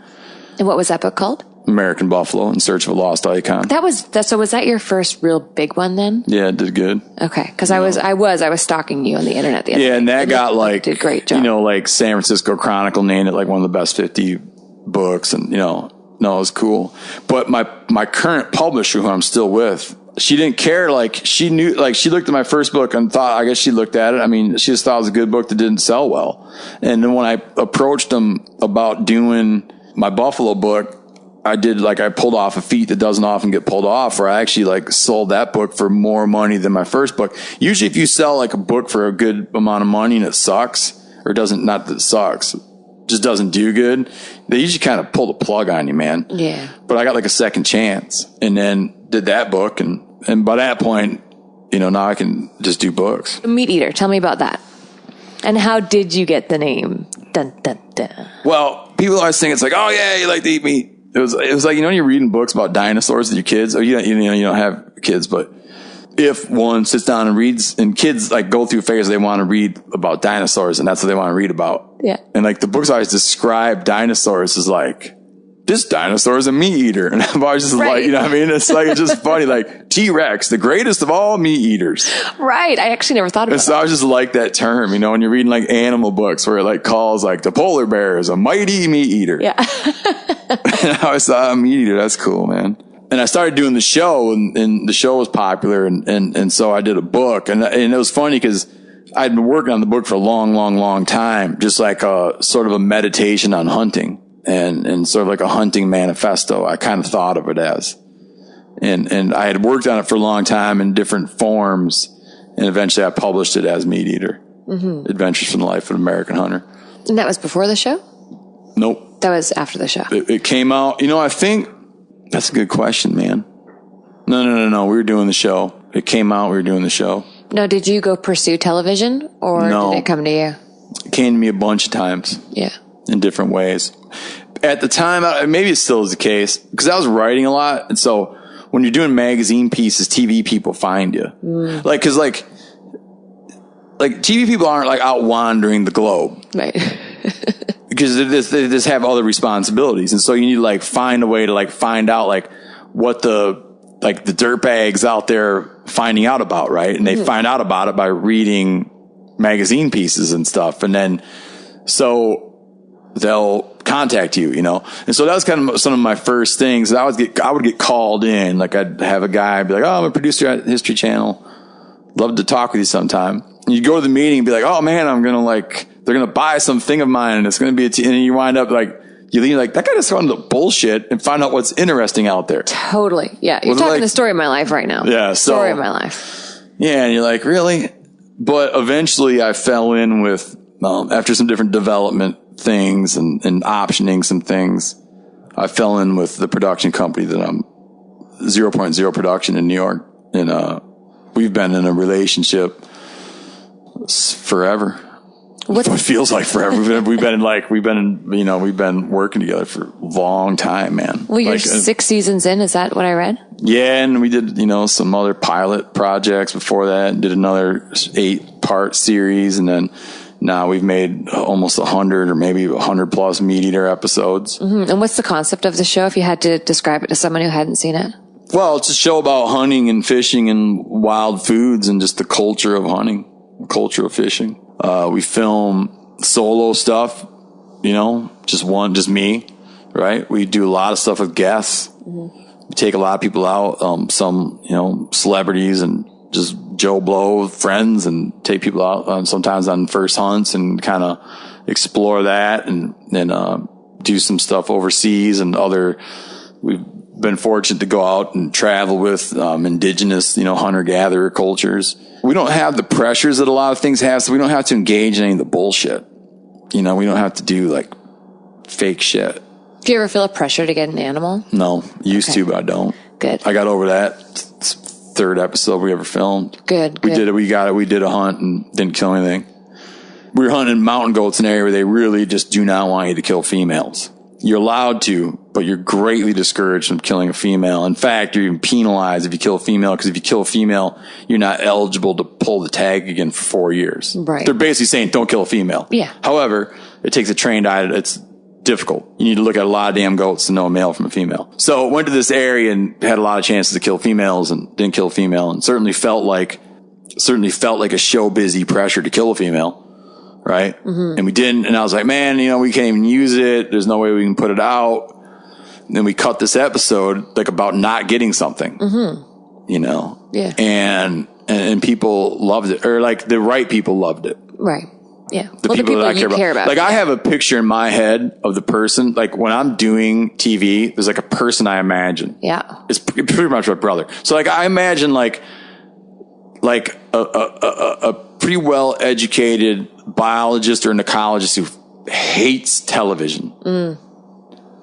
And what was that book called? American Buffalo in Search of a Lost Icon. So was that your first real big one then? Yeah, it did good. Okay. Because I was stalking you on the internet the other day. And that got like, did a great job. Like San Francisco Chronicle named it like one of the best 50 books. And, no, it was cool. But my current publisher, who I'm still with, she didn't care. Like she knew, like she looked at my first book and thought, I guess she looked at it. I mean, she just thought it was a good book that didn't sell well. And then when I approached them about doing my Buffalo book, I pulled off a feat that doesn't often get pulled off, where I actually like sold that book for more money than my first book. Usually if you sell like a book for a good amount of money and it sucks, or not that it sucks, just doesn't do good, they usually kind of pull the plug on you, man. Yeah. But I got like a second chance and then did that book. And by that point, now I can just do books. Meateater. Tell me about that. And how did you get the name? Dun, dun, dun. Well, people always think it's like, oh yeah, you like to eat meat. It was like, when you're reading books about dinosaurs with your kids, or you don't have kids, but if one sits down and reads, and kids like go through a phase they want to read about dinosaurs, and that's what they want to read about. Yeah. And like the books always describe dinosaurs as like, this dinosaur is a meat eater. And I'm always just like, what I mean? It's like, it's just funny, like T-Rex, the greatest of all meat eaters. Right. I actually never thought about that. So I was just like that term, when you're reading like animal books where it like calls like the polar bear is a mighty meat eater. Yeah. And I always thought, meat eater, that's cool, man. And I started doing the show and the show was popular. And so I did a book and it was funny because I'd been working on the book for a long, long, long time, just like a sort of a meditation on hunting. And sort of like a hunting manifesto, I kind of thought of it as. And I had worked on it for a long time in different forms, and eventually I published it as Meateater. Mm-hmm. Adventures from the Life of an American Hunter. And that was before the show? Nope. That was after the show. It came out. I think that's a good question, man. No. We were doing the show. It came out. We were doing the show. No, did you go pursue television or did it come to you? It came to me a bunch of times. Yeah. In different ways. At the time, maybe it still is the case, because I was writing a lot. And so when you're doing magazine pieces, TV people find you. Because TV people aren't like out wandering the globe. Right. Because they just have other responsibilities. And so you need to like find a way to like find out like what the dirtbags out there finding out about, right? And they find out about it by reading magazine pieces and stuff. And then so they'll contact you, And so that was kind of some of my first things. I would get called in. Like I'd have a guy be like, "Oh, I'm a producer at History Channel. Love to talk with you sometime." And you'd go to the meeting and be like, "Oh man, they're going to buy something of mine and it's going to be and then you wind up like, you're like, that guy just found the bullshit and find out what's interesting out there." Totally. Yeah. You're talking the story of my life right now. Yeah. Story of my life. Yeah. And you're like, really? But eventually I fell in with, after some different development things and optioning some things, I fell in with the production company that I'm 0.0 Production in New York. And, we've been in a relationship forever. What feels like forever. We've been working together for a long time, man. Well, you're 6 seasons in. Is that what I read? Yeah. And we did, some other pilot projects before that and did another 8-part series. And then now we've made almost 100 or maybe 100 plus Meateater episodes. Mm-hmm. And what's the concept of the show if you had to describe it to someone who hadn't seen it? Well, it's a show about hunting and fishing and wild foods and just the culture of hunting, the culture of fishing. We film solo stuff, just me, right? We do a lot of stuff with guests. Mm-hmm. We take a lot of people out, some, celebrities and just Joe Blow friends, and take people out sometimes on first hunts and kind of explore that and do some stuff overseas and we've been fortunate to go out and travel with indigenous, hunter-gatherer cultures. We don't have the pressures that a lot of things have, so we don't have to engage in any of the bullshit. We don't have to do like fake shit. Do you ever feel a pressure to get an animal? No, used to, but I don't. Good. I got over that. It's the 3rd episode we ever filmed. Good. We did it. We got it. We did a hunt and didn't kill anything. We were hunting mountain goats in an area where they really just do not want you to kill females. You're allowed to, but you're greatly discouraged from killing a female. In fact, you're even penalized if you kill a female, because if you kill a female, you're not eligible to pull the tag again for 4 years. Right. They're basically saying don't kill a female. Yeah. However, it takes a trained eye. It's difficult. You need to look at a lot of damn goats to know a male from a female. So went to this area and had a lot of chances to kill females and didn't kill a female, and certainly felt like a show busy pressure to kill a female. Right. Mm-hmm. And we didn't. And I was like, man, we can't even use it. There's no way we can put it out. And then we cut this episode like about not getting something, Yeah. And people loved it, or like the right people loved it. Right. Yeah. The people that I care about. Like I have a picture in my head of the person, like when I'm doing TV, there's like a person I imagine. Yeah. It's pretty much my brother. So like I imagine like a pretty well educated biologist or an ecologist who hates television.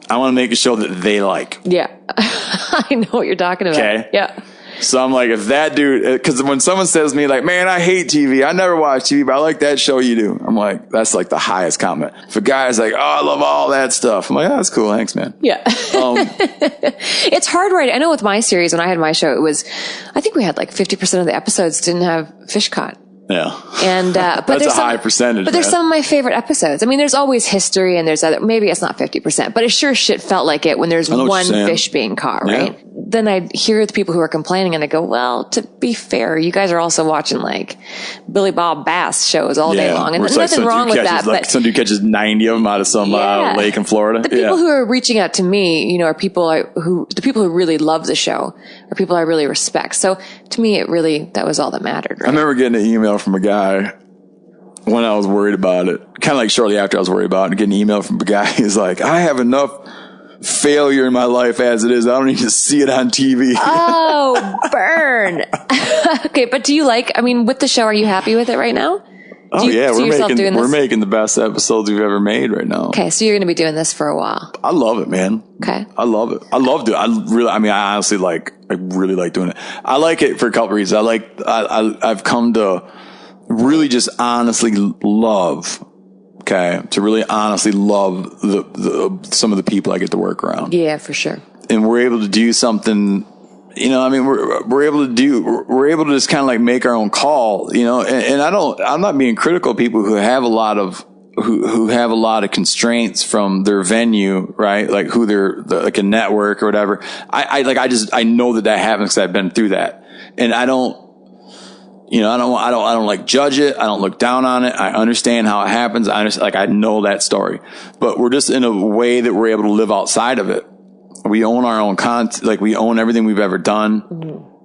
I want to make a show that they like. Yeah. I know what you're talking about. Okay. Yeah. So I'm like, if that dude, because when someone says to me like, man, I hate TV. I never watch TV, but I like that show you do. I'm like, that's like the highest comment. If a guy's like, oh, I love all that stuff. I'm like, oh, that's cool. Thanks, man. Yeah. It's hard writing. I know with my series, when I had my show, I think we had like 50% of the episodes didn't have fish caught. Yeah. And, but that's a high percentage. But there's some of my favorite episodes. I mean, there's always history and there's maybe it's not 50%, but it sure shit felt like it when there's one fish being caught, right? Yeah. Then I'd hear the people who are complaining and I go, well, to be fair, you guys are also watching like Billy Bob Bass shows all day long. And there's nothing wrong with that. But some dude catches 90 of them out of some lake in Florida. The people who are reaching out to me, are the people who really love the show are people I really respect. So to me, that was all that mattered. Right? I remember getting an email from a guy when I was worried about it, kind of like shortly after I was worried about it, getting an email from a guy. He's like, I have enough failure in my life as it is. I don't need to see it on TV. Oh, burn. Okay. But do you with the show, are you happy with it right now? Oh yeah, we're making the best episodes we've ever made right now. Okay, so you're going to be doing this for a while. I love it, man. Okay, I love it. I love doing. I honestly I really like doing it. I like it for a couple reasons. I've come to really just honestly love. Okay, to really honestly love some of the people I get to work around. Yeah, for sure. And we're able to do something. We're able to just kind of like make our own call, and I'm not being critical of people who have a lot of, who have a lot of constraints from their venue, right? Like who they're like a network or whatever. I know that happens because I've been through that, and I don't like judge it. I don't look down on it. I understand how it happens. I know that story, but we're just in a way that we're able to live outside of it. We own our own content, like we own everything we've ever done,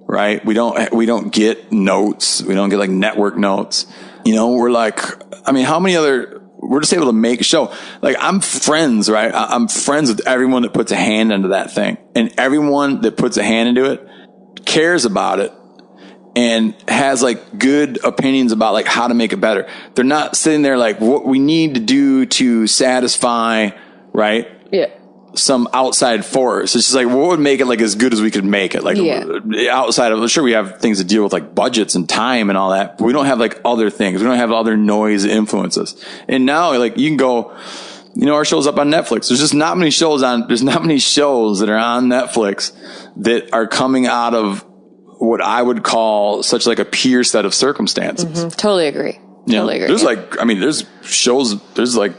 right? We don't get notes. We don't get like network notes. We're like, we're just able to make a show. Like I'm friends, right? I'm friends with everyone that puts a hand into that thing, and everyone that puts a hand into it cares about it and has like good opinions about like how to make it better. They're not sitting there like what we need to do to satisfy, right? Yeah. Some outside force. It's just like, what would make it like as good as we could make it? Like outside of, sure, we have things to deal with like budgets and time and all that, but we don't have like other things. We don't have other noise influences. And now like you can go, our show's up on Netflix. There's not many shows that are on Netflix that are coming out of what I would call such like a pure set of circumstances. Mm-hmm. Totally agree. Totally agree. There's shows, there's like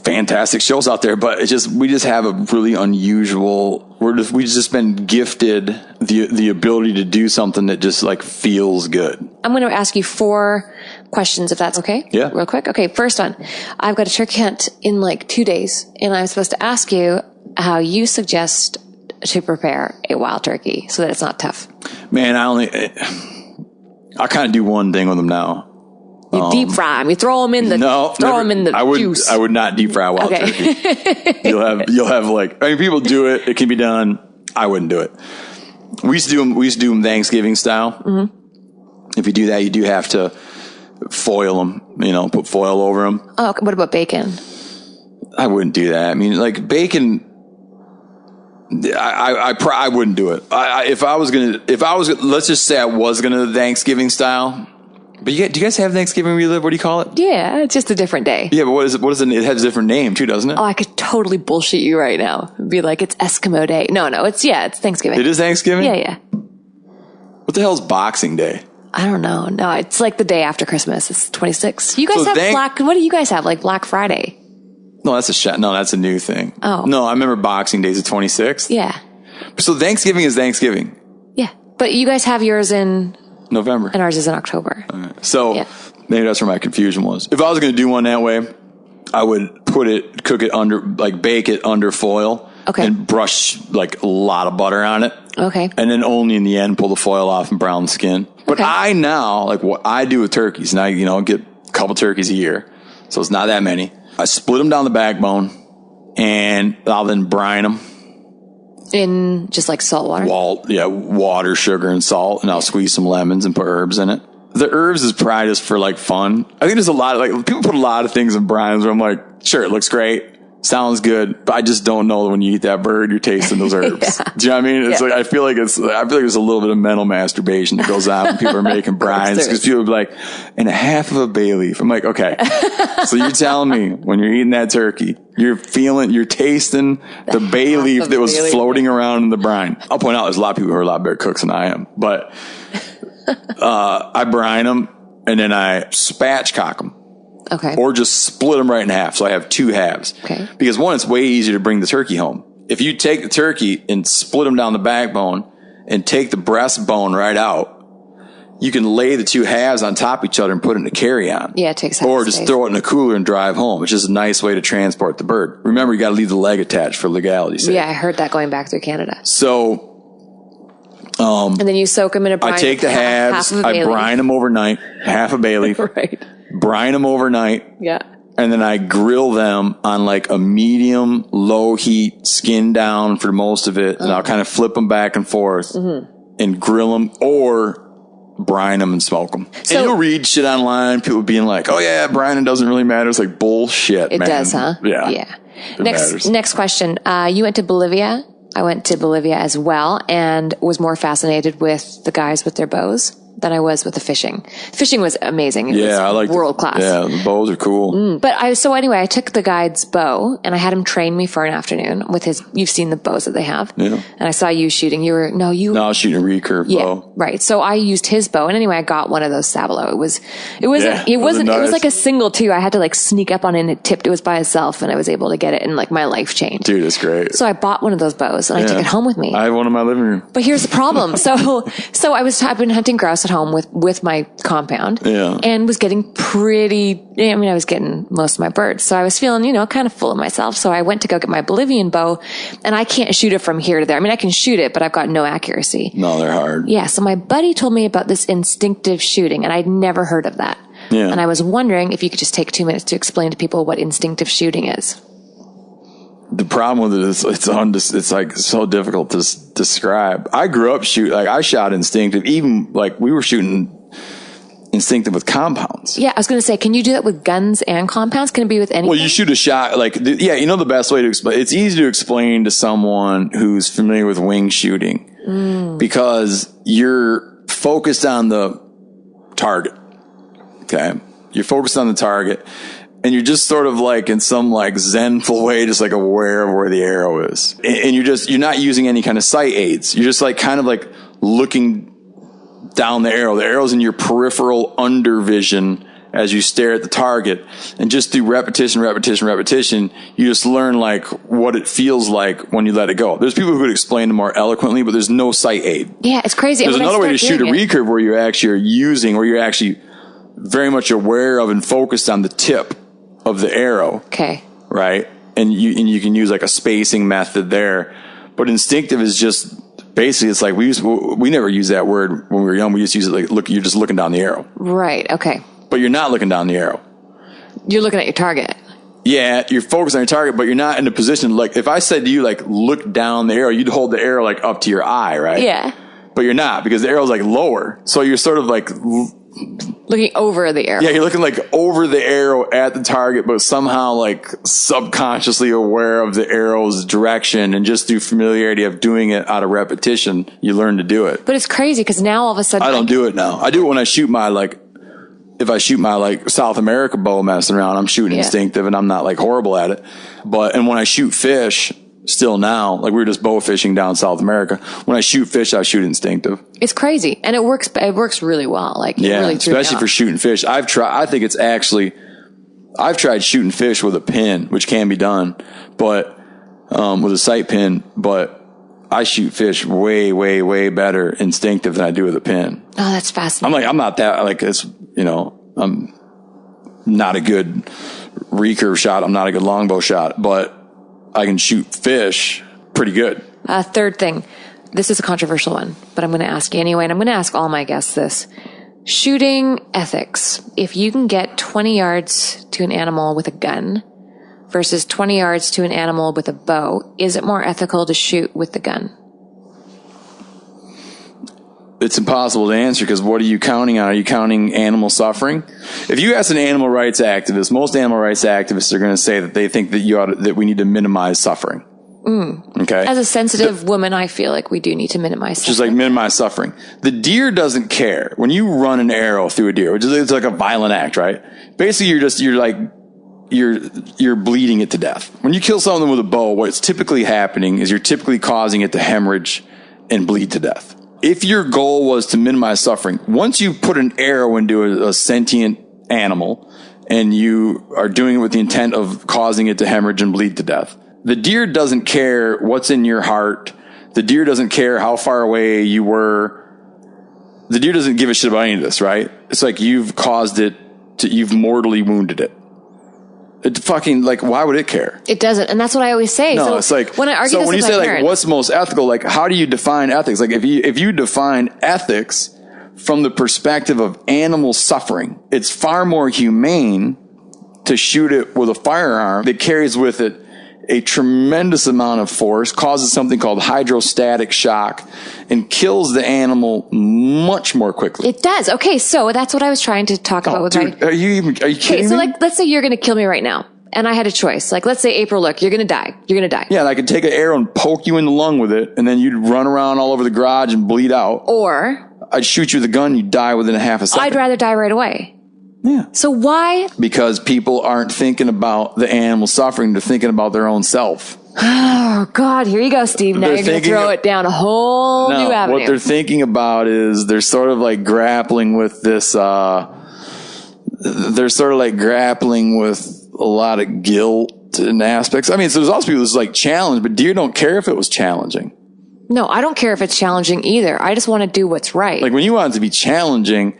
fantastic shows out there, but we just have a really unusual, we've just been gifted the ability to do something that just like feels good. I'm going to ask you 4 questions, if that's okay. Yeah. Real quick. Okay. First one, I've got a turkey hunt in like 2 days, and I'm supposed to ask you how you suggest to prepare a wild turkey so that it's not tough. Man, I kind of do one thing with them now. You deep fry them. You throw them in the juice. I would not deep fry wild turkey. You'll have people do it. It can be done. I wouldn't do it. We used to do them Thanksgiving style. Mm-hmm. If you do that, you do have to foil them. Put foil over them. Oh, what about bacon? I wouldn't do that. I mean, like bacon. I wouldn't do it. Let's just say I was gonna do Thanksgiving style. But do you guys have Thanksgiving where you live? What do you call it? Yeah, it's just a different day. Yeah, but what is it? It has a different name too, doesn't it? Oh, I could totally bullshit you right now. It'd be like, it's Eskimo Day. No, it's Thanksgiving. It is Thanksgiving? Yeah. What the hell is Boxing Day? I don't know. No, it's like the day after Christmas. It's 26. You guys have what do you guys have? Like Black Friday? No, that's a new thing. Oh. No, I remember Boxing Day is the 26th. Yeah. So Thanksgiving is Thanksgiving. Yeah. But you guys have yours in November. And ours is in October. Right. So maybe that's where my confusion was. If I was going to do one that way, I would bake it under foil. Okay. And brush like a lot of butter on it. Okay. And then only in the end pull the foil off and brown the skin. But I now, like what I do with turkeys, and I get a couple turkeys a year. So it's not that many. I split them down the backbone and I'll then brine them. In just like salt water? Water, sugar, and salt. And I'll squeeze some lemons and put herbs in it. The herbs is probably just for like fun. I think there's a lot of people put a lot of things in brines where I'm like, sure, it looks great. Sounds good. But I just don't know that when you eat that bird, you're tasting those herbs. Do you know what I mean? It's like, I feel like there's a little bit of mental masturbation that goes on when people are making brines. Because people are like, and a half of a bay leaf. I'm like, okay. So you're telling me when you're eating that turkey, you're tasting the bay leaf that was floating around in the brine. I'll point out there's a lot of people who are a lot better cooks than I am. But I brine them and then I spatchcock them. Okay. Or just split them right in half. So I have 2 halves. Okay. Because one, it's way easier to bring the turkey home. If you take the turkey and split them down the backbone and take the breastbone right out, you can lay the 2 halves on top of each other and put it in a carry-on. Yeah, it takes Or just throw it in a cooler and drive home. It's just a nice way to transport the bird. Remember, you got to leave the leg attached for legality's sake. Yeah, I heard that going back through Canada. So, and then you soak them in a brine. I take the halves, I brine them overnight, half a bay leaf. Right. Brine them overnight. Yeah. And then I grill them on like a medium, low heat, skin down for most of it. And I'll kind of flip them back and forth and grill them. Or brine them and smoke them. So- and you'll read shit online, people being like, oh yeah, brining doesn't really matter. It's like bullshit, It man. does, huh? Yeah. Yeah. It matters. Next question. You went to Bolivia. I went to Bolivia as well and was more fascinated with the guys with their bows than I was with the fishing. Fishing was amazing. It was I like world class. Yeah, the bows are cool. But I took the guide's bow and I had him train me for an afternoon with his, you've seen the bows that they have. Yeah. And I saw you shooting. No, I was shooting a recurve bow. Right. So I used his bow. And anyway, I got one of those Sabalo. It was nice. like a single too. I had to like sneak up on it and it tipped. It was by itself and I was able to get it and like my life changed. Dude, it's great. So I bought one of those bows and I took it home with me. I have one in my living room. But here's the problem. I've been hunting grouse at home with my compound and was getting I was getting most of my birds. So I was feeling, kind of full of myself. So I went to go get my Bolivian bow and I can't shoot it from here to there. I mean, I can shoot it, but I've got no accuracy. No, they're hard. Yeah. So my buddy told me about this instinctive shooting and I'd never heard of that. Yeah. And I was wondering if you could just take 2 minutes to explain to people what instinctive shooting is. The problem with it is it's like so difficult to describe. I grew up I shot instinctive, even like we were shooting instinctive with compounds. Yeah, I was going to say, can you do that with guns and compounds? Can it be with anything? Well, you shoot a shot, the best way to explain, it's easy to explain to someone who's familiar with wing shooting because you're focused on the target. Okay. You're focused on the target and you're just sort of like in some like zenful way, just like aware of where the arrow is. And you're not using any kind of sight aids. You're just like kind of like looking down the arrow. The arrow's in your peripheral under vision as you stare at the target, and just through repetition, you just learn like what it feels like when you let it go. There's people who could explain it more eloquently, but there's no sight aid. Yeah, it's crazy. There's another way to shoot a recurve where you're actually very much aware of and focused on the tip of the arrow. Okay. Right? And you can use like a spacing method there. But instinctive is just basically, it's like we never use that word when we were young. We just use it like, you're just looking down the arrow. Right. Okay. But you're not looking down the arrow. You're looking at your target. Yeah, you're focused on your target, but you're not in a position, like if I said to you, like, look down the arrow, you'd hold the arrow like up to your eye, right? Yeah. But you're not, because the arrow's like lower. So you're sort of like looking over the arrow. Yeah, you're looking like over the arrow at the target, but somehow like subconsciously aware of the arrow's direction, and just through familiarity of doing it out of repetition, you learn to do it. But it's crazy because now all of a sudden I don't do it now. I do it when I shoot my if I shoot my South America bow messing around, I'm shooting instinctive and I'm not like horrible at it. And when I shoot fish, still now, like we were just bow fishing down South America. When I shoot fish, I shoot instinctive. It's crazy. And it works really well. Really especially for shooting fish. I've tried shooting fish with a pin, which can be done, but, with a sight pin, but I shoot fish way, way, way better instinctive than I do with a pin. Oh, that's fascinating. I'm not that, I'm not a good recurve shot. I'm not a good longbow shot, but I can shoot fish pretty good. Third thing. This is a controversial one, but I'm going to ask you anyway, and I'm going to ask all my guests this. Shooting ethics. If you can get 20 yards to an animal with a gun versus 20 yards to an animal with a bow, is it more ethical to shoot with the gun? It's impossible to answer, because what are you counting on? Are you counting animal suffering? If you ask an animal rights activist, most animal rights activists are going to say that they think that we need to minimize suffering. Okay. As a sensitive woman, I feel like we do need to minimize suffering. Just like minimize suffering. The deer doesn't care. When you run an arrow through a deer, which is it's like a violent act, right? Basically, you're bleeding it to death. When you kill something with a bow, what's typically happening is you're typically causing it to hemorrhage and bleed to death. If your goal was to minimize suffering, once you put an arrow into a sentient animal and you are doing it with the intent of causing it to hemorrhage and bleed to death, the deer doesn't care what's in your heart. The deer doesn't care how far away you were. The deer doesn't give a shit about any of this, right? It's like you've you've mortally wounded it. It fucking, why would it care? It doesn't. And that's what I always say. No, so it's like, when I argue so this when you with say my parents, what's most ethical, how do you define ethics? If you define ethics from the perspective of animal suffering, it's far more humane to shoot it with a firearm that carries with it a tremendous amount of force, causes something called hydrostatic shock, and kills the animal much more quickly. It does. Okay, so that's what I was trying to talk about with dude, are you kidding me? So like, let's say you're going to kill me right now, and I had a choice. Like, let's say, April, look, you're going to die. You're going to die. Yeah, and I could take an arrow and poke you in the lung with it, and then you'd run around all over the garage and bleed out. Or I'd shoot you with a gun, you'd die within a half a second. I'd rather die right away. Yeah. So why? Because people aren't thinking about the animal suffering, they're thinking about their own self. Oh, God, here you go, Steve. Now you're going to throw it down a whole new avenue. What they're thinking about is they're sort of like grappling with this, they're sort of like grappling with a lot of guilt and aspects. I mean, so there's also people who's like challenged, but deer don't care if it was challenging. No, I don't care if it's challenging either. I just want to do what's right. Like when you want it to be challenging,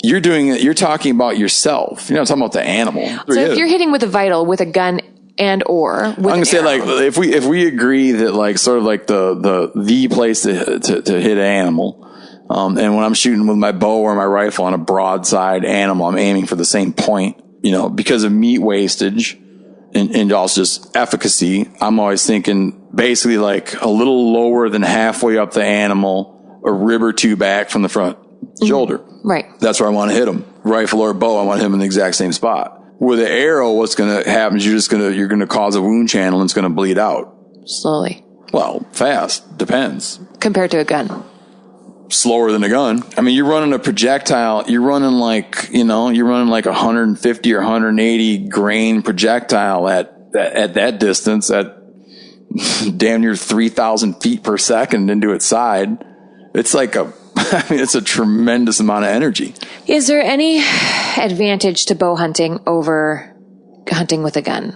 you're doing it, you're talking about yourself. You're not talking about the animal. So if you're hitting with a vital with a gun and or with I'm gonna say like if we agree that like sort of like the place to hit an animal, and when I'm shooting with my bow or my rifle on a broadside animal, I'm aiming for the same point, you know, because of meat wastage and also just efficacy. I'm always thinking basically like a little lower than halfway up the animal, a rib or two back from the front shoulder. Right. That's where I want to hit him. Rifle or bow, I want to hit him in the exact same spot. With an arrow, what's going to happen is you're going to cause a wound channel and it's going to bleed out. Slowly. Well, fast. Depends. Compared to a gun. Slower than a gun. I mean, you're running a projectile. You're running like 150 or 180 grain projectile at that distance at damn near 3,000 feet per second into its side. It's like it's a tremendous amount of energy. Is there any Advantage to bow hunting over hunting with a gun?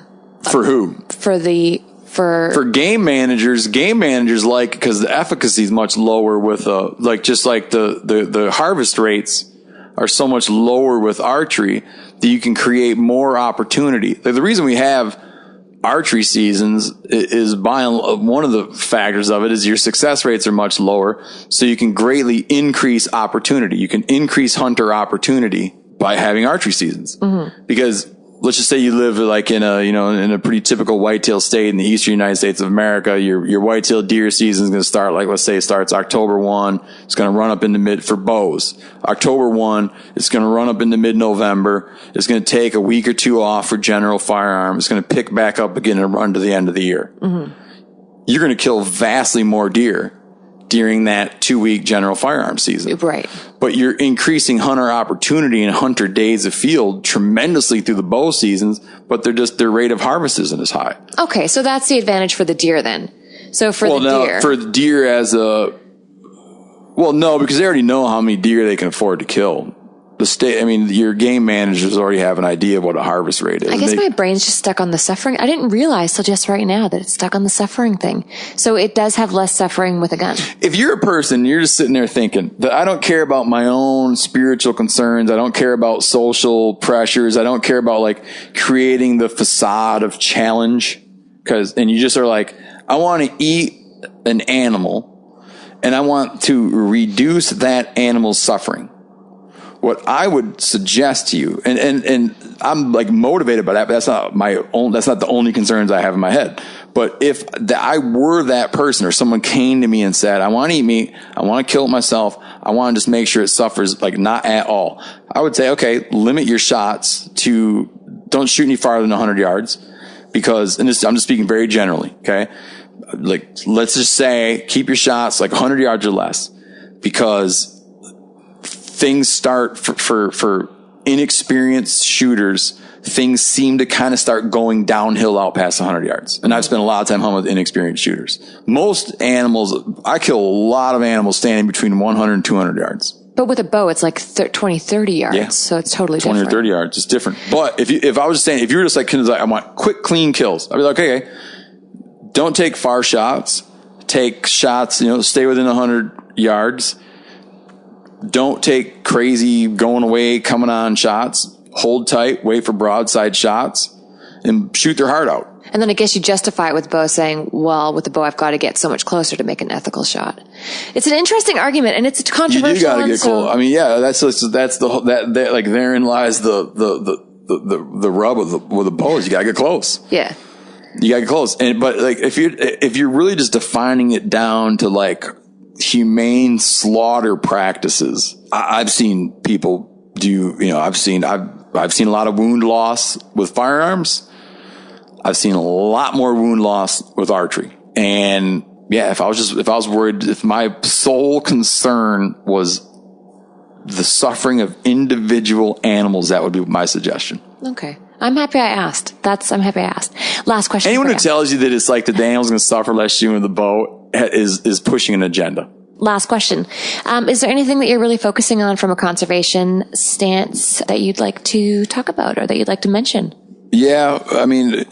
For who? For game managers. Game managers like, because the efficacy is much lower with the harvest rates are so much lower with archery that you can create more opportunity. Like the reason we have archery seasons is one of the factors of it is your success rates are much lower, so you can greatly increase opportunity. You can increase hunter opportunity by having archery seasons. Mm-hmm. Because let's just say you live like in a pretty typical whitetail state in the eastern United States of America. Your whitetail deer season is going to start, like, let's say it starts October 1. It's going to run up into for bows. October 1, it's going to run up into mid-November. It's going to take a week or two off for general firearms. It's going to pick back up again and run to the end of the year. Mm-hmm. You're going to kill vastly more deer during that 2-week general firearm season. Right. But you're increasing hunter opportunity and hunter days of field tremendously through the bow seasons, but their rate of harvest isn't as high. Okay, so that's the advantage for the deer then. So for the deer no, because they already know how many deer they can afford to kill. Your game managers already have an idea of what a harvest rate is. I guess my brain's just stuck on the suffering. I didn't realize till just right now that it's stuck on the suffering thing. So it does have less suffering with a gun. If you're a person, you're just sitting there thinking that I don't care about my own spiritual concerns. I don't care about social pressures. I don't care about like creating the facade of challenge. And you just are like, I want to eat an animal and I want to reduce that animal's suffering. What I would suggest to you, and I'm like motivated by that, but that's not the only concerns I have in my head. But if I were that person or someone came to me and said, I want to eat meat, I want to kill it myself, I want to just make sure it suffers, like not at all, I would say, okay, limit your shots to, don't shoot any farther than 100 yards because, I'm just speaking very generally, okay? Like, let's just say, keep your shots like 100 yards or less because things start for inexperienced shooters, things seem to kind of start going downhill out past 100 yards. And I've spent a lot of time hunting with inexperienced shooters. Most animals, I kill a lot of animals standing between 100 and 200 yards. But with a bow, it's like 20, 30 yards. Yeah. So it's totally 20 different. 20 or 30 yards. It's different. But if I was just saying, if you were just like, I want quick, clean kills, I'd be like, okay, don't take far shots. Take shots, stay within 100 yards. Don't take crazy going away, coming on shots. Hold tight, wait for broadside shots, and shoot their heart out. And then I guess you justify it with bow saying, well, with the bow, I've got to get so much closer to make an ethical shot. It's an interesting argument, and it's a controversial one. You got to get close. I mean, yeah, that's like therein lies the rub with the bows. You got to get close. Yeah. You got to get close. But like, if you're really just defining it down to like humane slaughter practices, I've seen people do, I've seen a lot of wound loss with firearms. I've seen a lot more wound loss with archery. And yeah, if I was worried, if my sole concern was the suffering of individual animals, that would be my suggestion. Okay. I'm happy I asked. I'm happy I asked. Last question. Anyone who tells you that it's like the animal's going to suffer less you in the boat is pushing an agenda. Last question. Is there anything that you're really focusing on from a conservation stance that you'd like to talk about or that you'd like to mention? Yeah. I mean,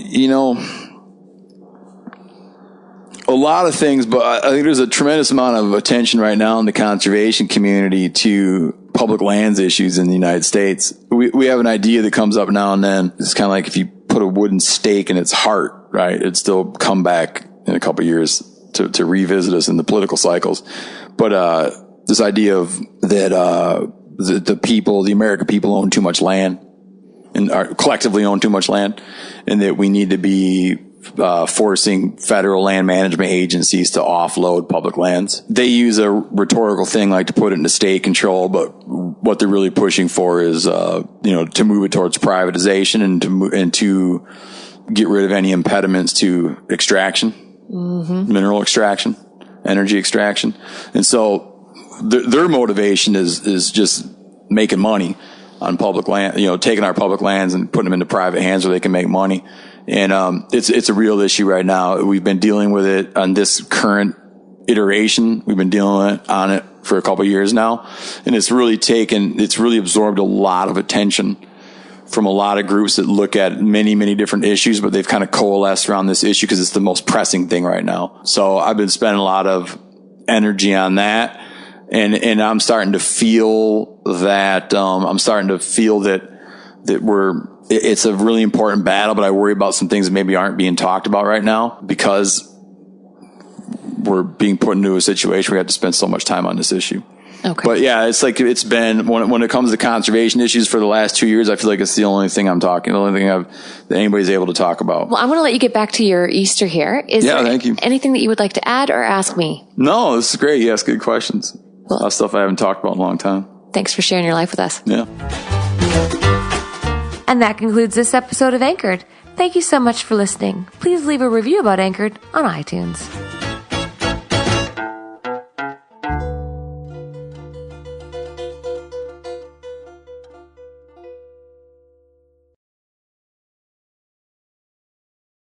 a lot of things, but I think there's a tremendous amount of attention right now in the conservation community to public lands issues in the United States. We have an idea that comes up now and then. It's kind of like if you put a wooden stake in its heart, right? It'd still come back in a couple of years to revisit us in the political cycles. But this idea of that the American people own too much land and collectively own too much land, and that we need to be forcing federal land management agencies to offload public lands. They use a rhetorical thing like to put it into state control, but what they're really pushing for is, to move it towards privatization and to get rid of any impediments to extraction, mineral extraction, energy extraction. And so their motivation is just making money on public land, taking our public lands and putting them into private hands where they can make money. And it's a real issue right now. We've been dealing with it on this current iteration. We've been dealing on it for a couple of years now, and it's really absorbed a lot of attention from a lot of groups that look at many, many different issues, but they've kind of coalesced around this issue because it's the most pressing thing right now. So I've been spending a lot of energy on that, and I'm starting to feel that it's a really important battle, but I worry about some things that maybe aren't being talked about right now because we're being put into a situation where we have to spend so much time on this issue. Okay. But yeah, it's like it's been when it comes to conservation issues for the last 2 years, I feel like it's the only thing that anybody's able to talk about. Well, I'm going to let you get back to your Easter here. Thank you. Anything that you would like to add or ask me? No, this is great. You ask good questions. A lot of stuff I haven't talked about in a long time. Thanks for sharing your life with us. Yeah. And that concludes this episode of Anchored. Thank you so much for listening. Please leave a review about Anchored on iTunes.